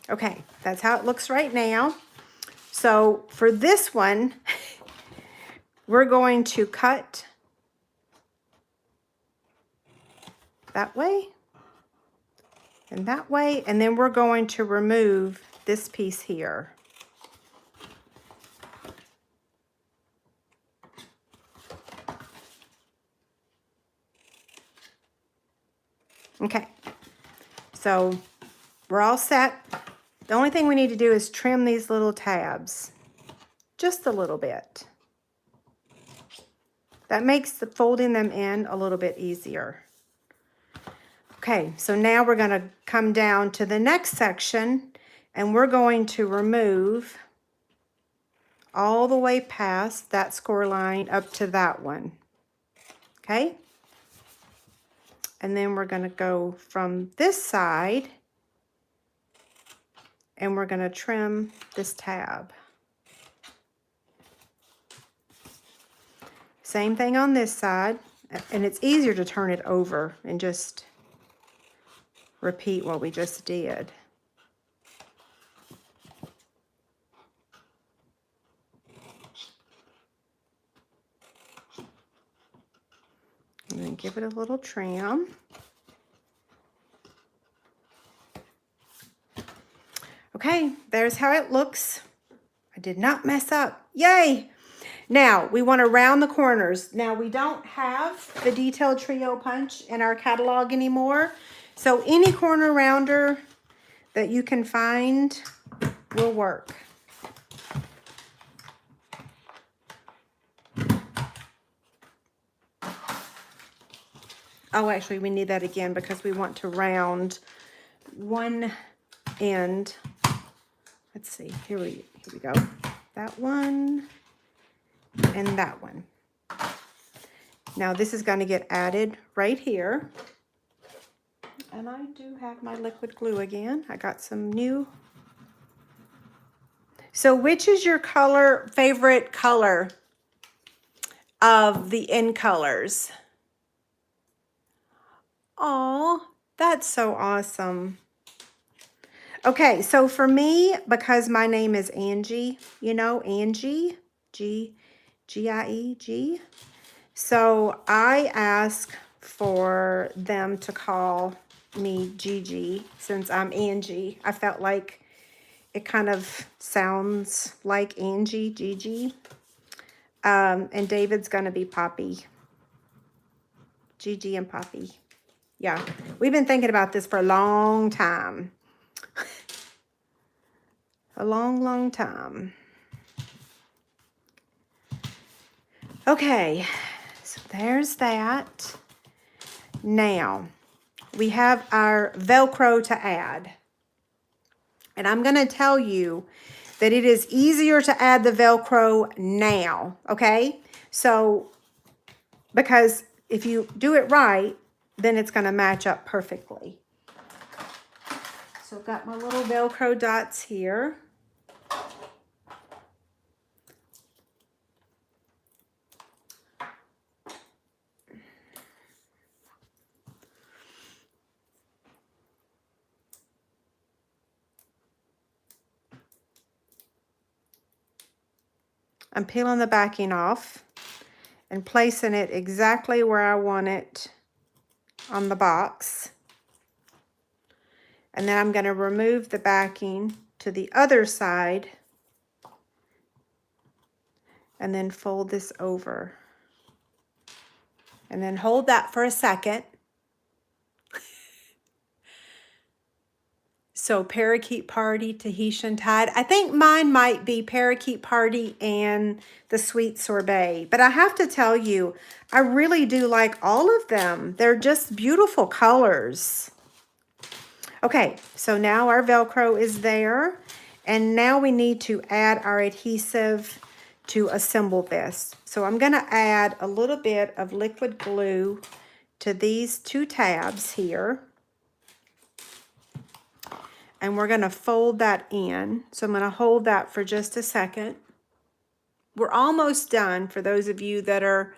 Okay, that's how it looks right now. So for this one, we're going to cut that way and that way, and then we're going to remove this piece here. Okay, so we're all set. The only thing we need to do is trim these little tabs just a little bit. That makes the folding them in a little bit easier. Okay, so now we're going to come down to the next section, and we're going to remove all the way past that score line up to that one. Okay? And then we're going to go from this side, and we're going to trim this tab. Same thing on this side, and it's easier to turn it over and just repeat what we just did. And then give it a little trim. Okay, there's how it looks. I did not mess up. Yay! Now, we want to round the corners. Now, we don't have the detailed trio punch in our catalog anymore. So, any corner rounder that you can find will work. Oh, actually, we need that again because we want to round one end. Let's see. Here we go. That one and that one. Now, this is going to get added right here. And I do have my liquid glue again. I got some new. So, which is your favorite color of the end colors? Oh, that's so awesome. Okay, so for me, because my name is Angie, you know, Angie, G-I-E-G. So I ask for them to call me Gigi since I'm Angie. I felt like it kind of sounds like Angie, Gigi. And David's going to be Poppy. Gigi and Poppy. Yeah, we've been thinking about this for a long time. A long, long time. Okay, so there's that. Now, we have our Velcro to add. And I'm going to tell you that it is easier to add the Velcro now, okay? So, because if you do it right, then it's going to match up perfectly. So I've got my little Velcro dots here. I'm peeling the backing off and placing it exactly where I want it on the box. And then I'm going to remove the backing to the other side and then fold this over. And then hold that for a second. So Parakeet Party, Tahitian Tide. I think mine might be Parakeet Party and the Sweet Sorbet. But I have to tell you, I really do like all of them. They're just beautiful colors. Okay, so now our Velcro is there. And now we need to add our adhesive to assemble this. So I'm going to add a little bit of liquid glue to these two tabs here. And we're going to fold that in. So I'm going to hold that for just a second. We're almost done for those of you that are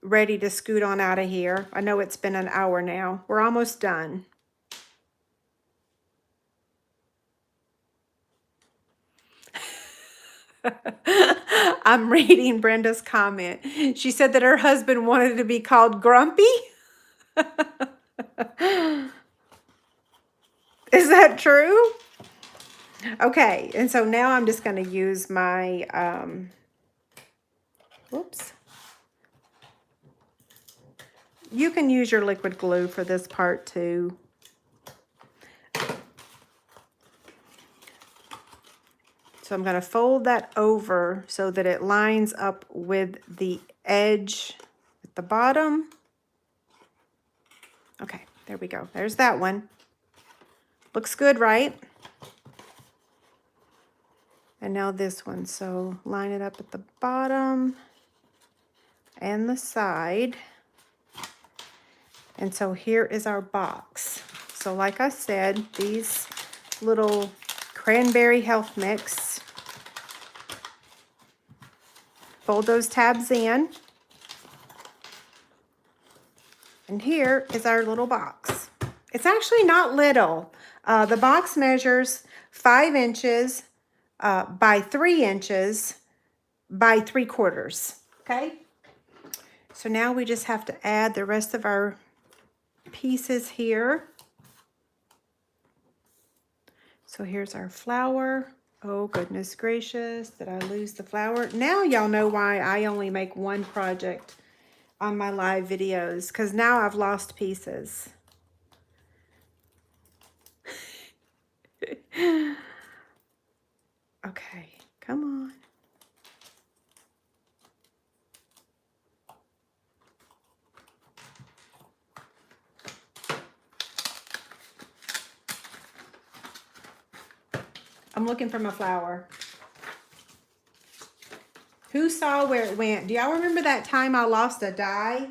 ready to scoot on out of here. I know it's been an hour now. We're almost done. I'm reading Brenda's comment. She said that her husband wanted to be called Grumpy. Is that true? Okay, and so now I'm just going to use my, whoops. You can use your liquid glue for this part too. So I'm going to fold that over so that it lines up with the edge at the bottom. Okay, there we go. There's that one. Looks good, right? And now this one. So line it up at the bottom and the side. And so here is our box. So like I said, these little cranberry health mix. Fold those tabs in. And here is our little box. It's actually not little. The box measures 5 inches by 3 inches by 3/4. Okay? So now we just have to add the rest of our pieces here. So here's our flower. Oh, goodness gracious, did I lose the flower? Now y'all know why I only make one project on my live videos, because now I've lost pieces. Okay, come on. I'm looking for my flower. Who saw where it went? Do y'all remember that time I lost a die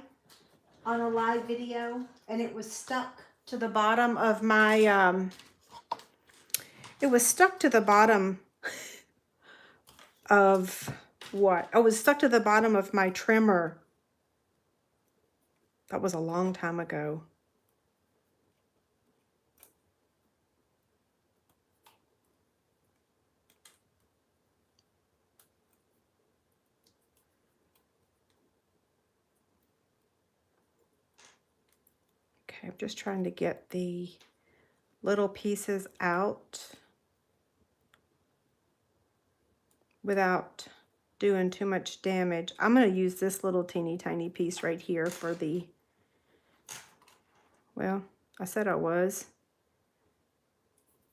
on a live video and it was stuck to the bottom of my, it was stuck to the bottom of what? Oh, it was stuck to the bottom of my trimmer. That was a long time ago. Okay, I'm just trying to get the little pieces out without doing too much damage. I'm going to use this little teeny tiny piece right here for the, well, I said I was.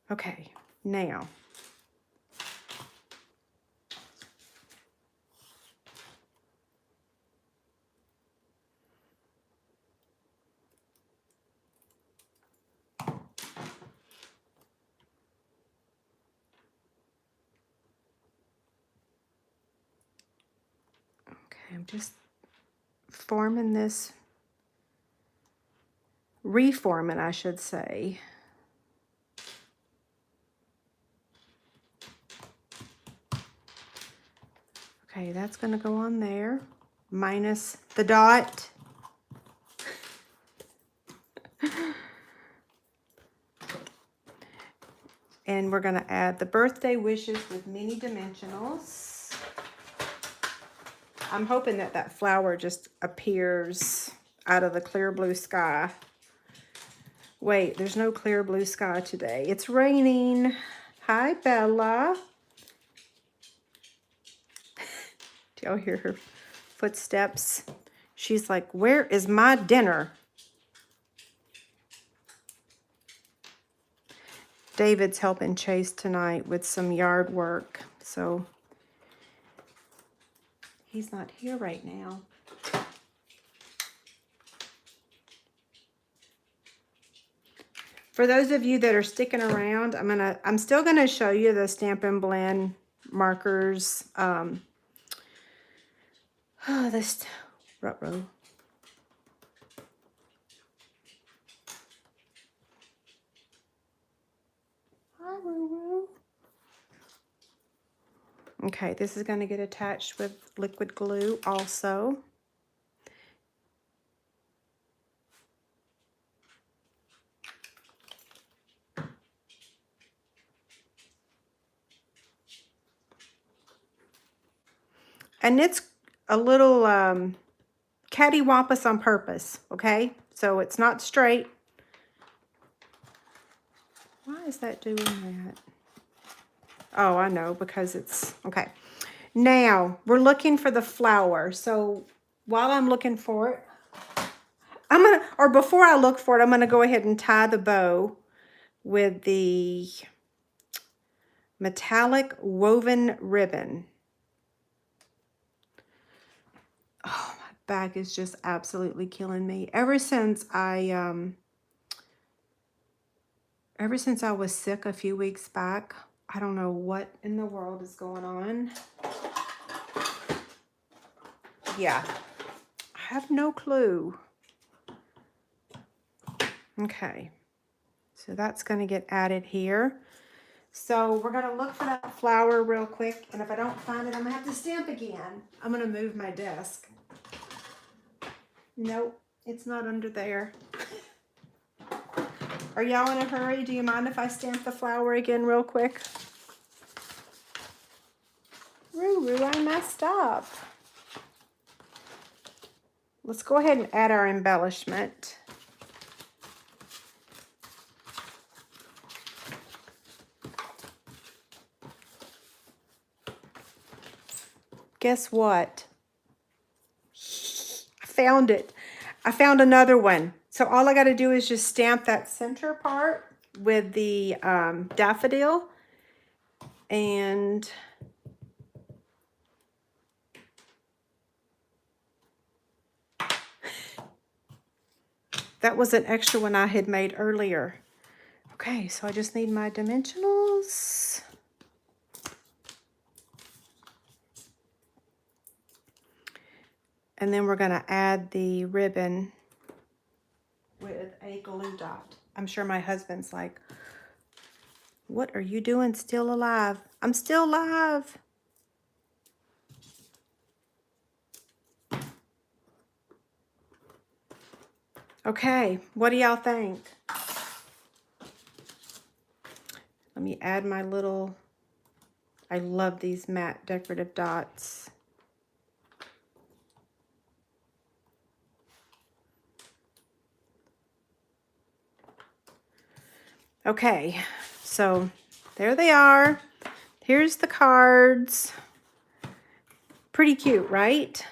Okay, now. I'm just forming this, reforming, I should say. Okay, that's going to go on there, minus the dot. And we're going to add the birthday wishes with mini dimensionals. I'm hoping that that flower just appears out of the clear blue sky. Wait, there's no clear blue sky today. It's raining. Hi, Bella. Do y'all hear her footsteps? She's like, where is my dinner? David's helping Chase tonight with some yard work, so he's not here right now. For those of you that are sticking around, I'm still gonna show you the Stampin' Blend markers. This ruh-roh. Hi, Ruru. Okay, this is gonna get attached with liquid glue also. And it's a little cattywampus on purpose, okay? So it's not straight. Why is that doing that? Oh, I know, because it's, okay. Now, we're looking for the flower. So while I'm looking for it, or before I look for it, I'm gonna go ahead and tie the bow with the metallic woven ribbon. Oh, my back is just absolutely killing me. Ever since I was sick a few weeks back, I don't know what in the world is going on. Yeah, I have no clue. Okay, so that's going to get added here. So we're going to look for that flower real quick, and if I don't find it, I'm going to have to stamp again. I'm going to move my desk. Nope, it's not under there. Are y'all in a hurry? Do you mind if I stamp the flower again real quick? Ruru, I messed up. Let's go ahead and add our embellishment. Guess what? I found it. I found another one. So all I got to do is just stamp that center part with the daffodil. And that was an extra one I had made earlier. Okay, so I just need my dimensionals. And then we're going to add the ribbon with a glue dot. I'm sure my husband's like, what are you doing still alive? I'm still alive. Okay, what do y'all think? Let me add my little, I love these matte decorative dots. Okay, so there they are. Here's the cards. Pretty cute, right?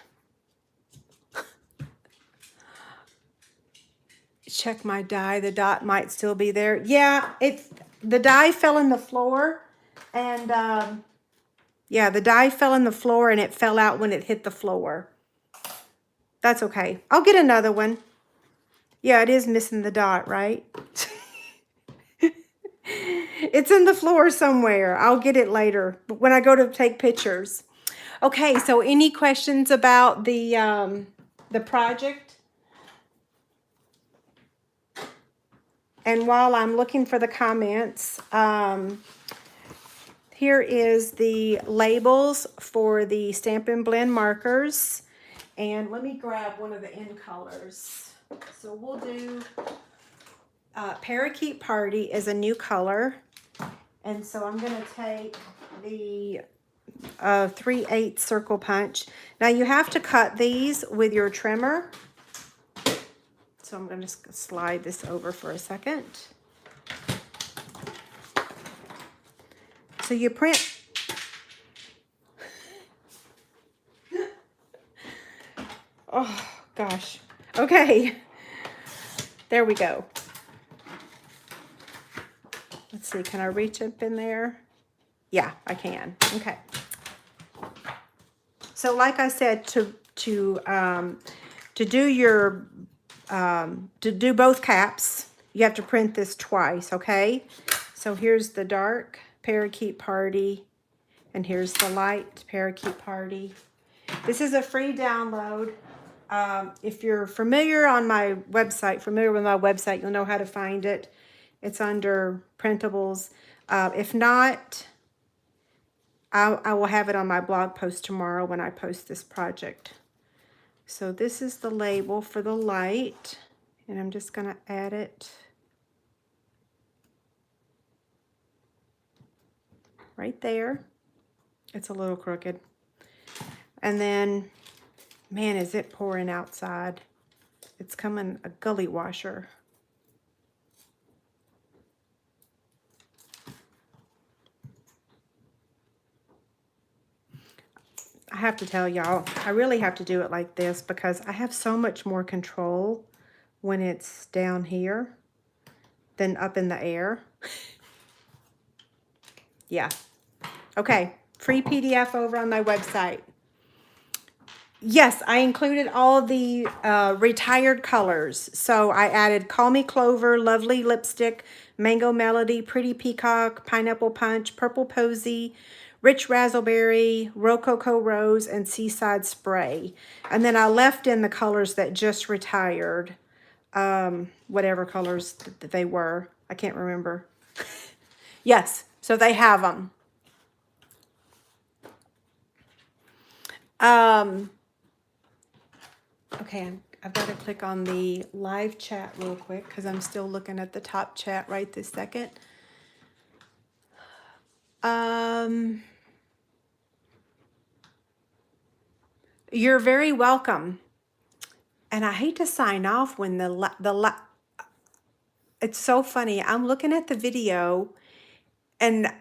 Check my die. The dot might still be there. Yeah, the die fell in the floor, and yeah, the die fell in the floor and it fell out when it hit the floor. That's okay. I'll get another one. Yeah, it is missing the dot, right? It's in the floor somewhere. I'll get it later when I go to take pictures. Okay, so any questions about the project? And while I'm looking for the comments, here is the labels for the Stampin' Blend markers. And let me grab one of the end colors. So we'll do Parakeet Party is a new color. And so I'm going to take the 3/8 circle punch. Now you have to cut these with your trimmer. So I'm going to slide this over for a second. So you print. Oh, gosh. Okay. There we go. Let's see. Can I reach up in there? Yeah, I can. Okay. So like I said, to do your to do both caps, you have to print this twice, okay? So here's the dark parakeet party, and here's the light parakeet party. This is a free download. If you're familiar with my website, you'll know how to find it. It's under printables. If not, I will have it on my blog post tomorrow when I post this project. So this is the label for the light, and I'm just going to add it right there. It's a little crooked. And then, man, is it pouring outside. It's coming a gully washer. I have to tell y'all, I really have to do it like this because I have so much more control when it's down here than up in the air. Yeah. Okay. Free PDF over on my website. Yes, I included all the retired colors. So I added Call Me Clover, Lovely Lipstick, Mango Melody, Pretty Peacock, Pineapple Punch, Purple Posy, Rich Razzleberry, Rococo Rose, and Seaside Spray. And then I left in the colors that just retired. Whatever colors they were. I can't remember. Yes, so they have them. Okay, I've got to click on the live chat real quick because I'm still looking at the top chat right this second. You're very welcome. And I hate to sign off when it's so funny. I'm looking at the video, and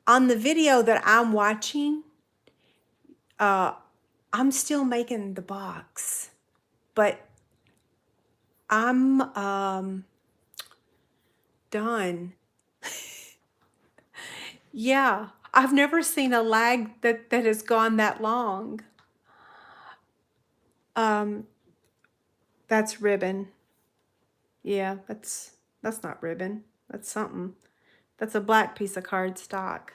on the video that I'm watching, I'm still making the box, but I'm done. Yeah, I've never seen a lag that has gone that long. That's ribbon. Yeah, that's not ribbon. That's something. That's a black piece of cardstock.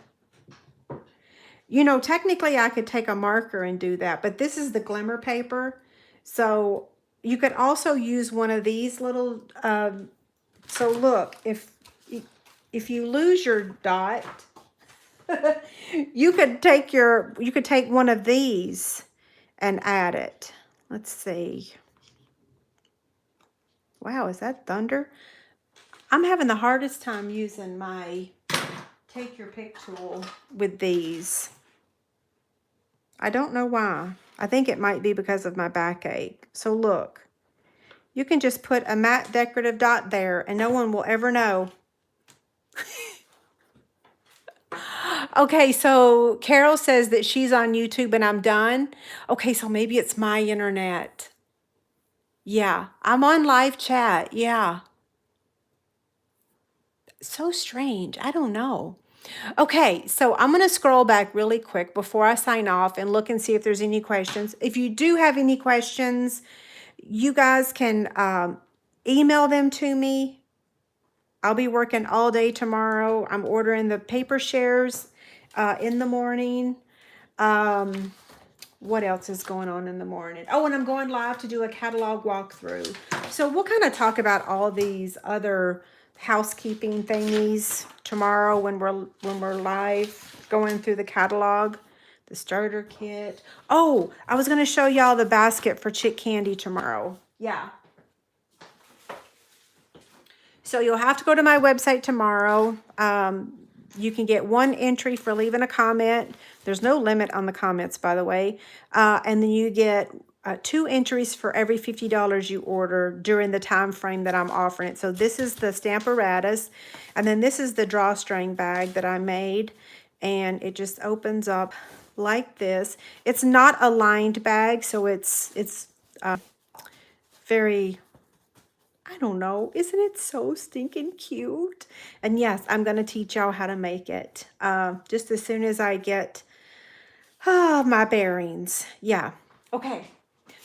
You know, technically I could take a marker and do that, but this is the glimmer paper. So you could also use one of these little, so look, if you lose your dot, you could take one of these and add it. Let's see. Wow, is that thunder? I'm having the hardest time using my take your pick tool with these. I don't know why. I think it might be because of my backache. So look, you can just put a matte decorative dot there and no one will ever know. Okay, so Carol says that she's on YouTube and I'm done. Okay, so maybe it's my internet. Yeah, I'm on live chat. Yeah. So strange. I don't know. Okay, so I'm going to scroll back really quick before I sign off and look and see if there's any questions. If you do have any questions, you guys can email them to me. I'll be working all day tomorrow. I'm ordering the paper shares in the morning. What else is going on in the morning? Oh, and I'm going live to do a catalog walkthrough. So we'll kind of talk about all these other housekeeping thingies tomorrow when we're live going through the catalog, the starter kit. Oh, I was going to show y'all the basket for chick candy tomorrow. Yeah. So you'll have to go to my website tomorrow. You can get one entry for leaving a comment. There's no limit on the comments, by the way. And then you get 2 entries for every $50 you order during the time frame that I'm offering it. So this is the Stamparatus, and then this is the drawstring bag that I made, and it just opens up like this. It's not a lined bag, so it's very, I don't know, isn't it so stinking cute? And yes, I'm going to teach y'all how to make it just as soon as I get my bearings. Yeah. Okay.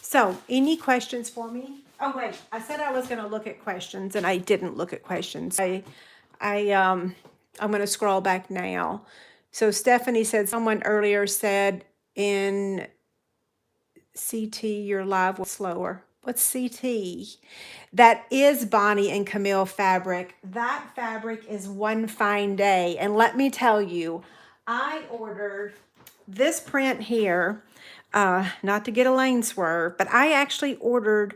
So, any questions for me? Oh, wait, I said I was going to look at questions, and I didn't look at questions. I'm going to scroll back now. So, Stephanie said, someone earlier said in CT, your live was slower. What's CT? That is Bonnie and Camille fabric. That fabric is One Fine Day. And let me tell you, I ordered this print here, not to get a lane swerve, but I actually ordered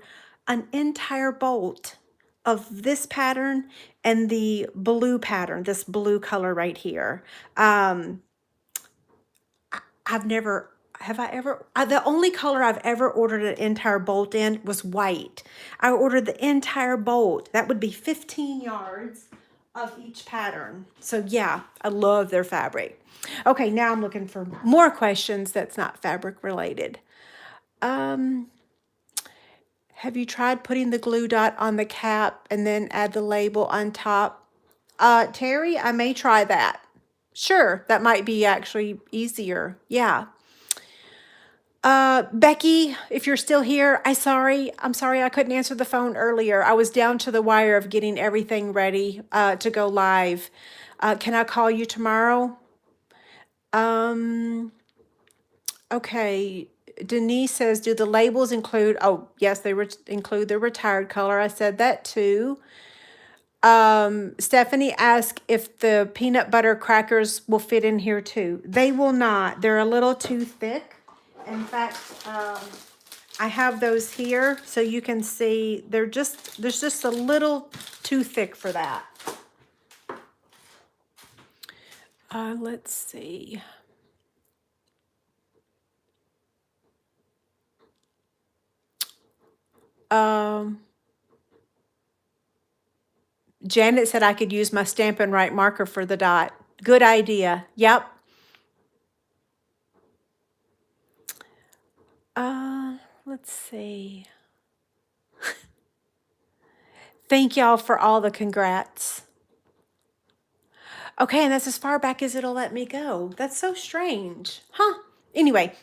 an entire bolt of this pattern and the blue pattern, this blue color right here. I've never, have I ever, the only color I've ever ordered an entire bolt in was white. I ordered the entire bolt. That would be 15 yards of each pattern. So yeah, I love their fabric. Okay, now I'm looking for more questions that's not fabric related. Have you tried putting the glue dot on the cap and then add the label on top? Terry, I may try that. Sure, that might be actually easier. Yeah. Becky, if you're still here, I'm sorry I couldn't answer the phone earlier. I was down to the wire of getting everything ready to go live. Can I call you tomorrow? Okay. Denise says, do the labels include, oh, yes, they include the retired color. I said that too. Stephanie asked if the peanut butter crackers will fit in here too. They will not. They're a little too thick. In fact, I have those here so you can see there's just a little too thick for that. Let's see. Janet said I could use my Stampin' Right marker for the dot. Good idea. Yep. Let's see. Thank y'all for all the congrats. Okay, and that's as far back as it'll let me go. That's so strange. Huh? Anyway,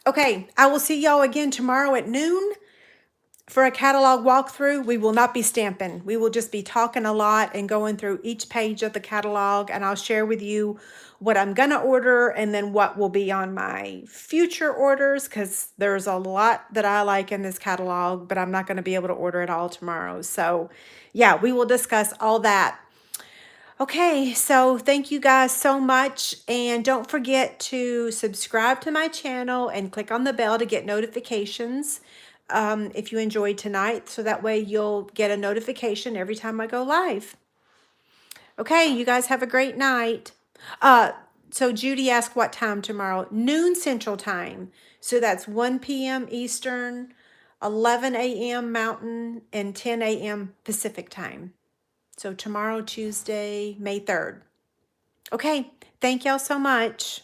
okay, I will see y'all again tomorrow at noon for a catalog walkthrough. We will not be stamping. We will just be talking a lot and going through each page of the catalog, and I'll share with you what I'm going to order and then what will be on my future orders, because there's a lot that I like in this catalog, but I'm not going to be able to order it all tomorrow. So yeah, we will discuss all that. Okay, so thank you guys so much, and don't forget to subscribe to my channel and click on the bell to get notifications if you enjoyed tonight, so that way you'll get a notification every time I go live. Okay, you guys have a great night. So Judy asked what time tomorrow? Noon Central Time. So that's 1 p.m. Eastern, 11 a.m. Mountain, and 10 a.m. Pacific Time. So tomorrow, Tuesday, May 3rd. Okay, thank y'all so much.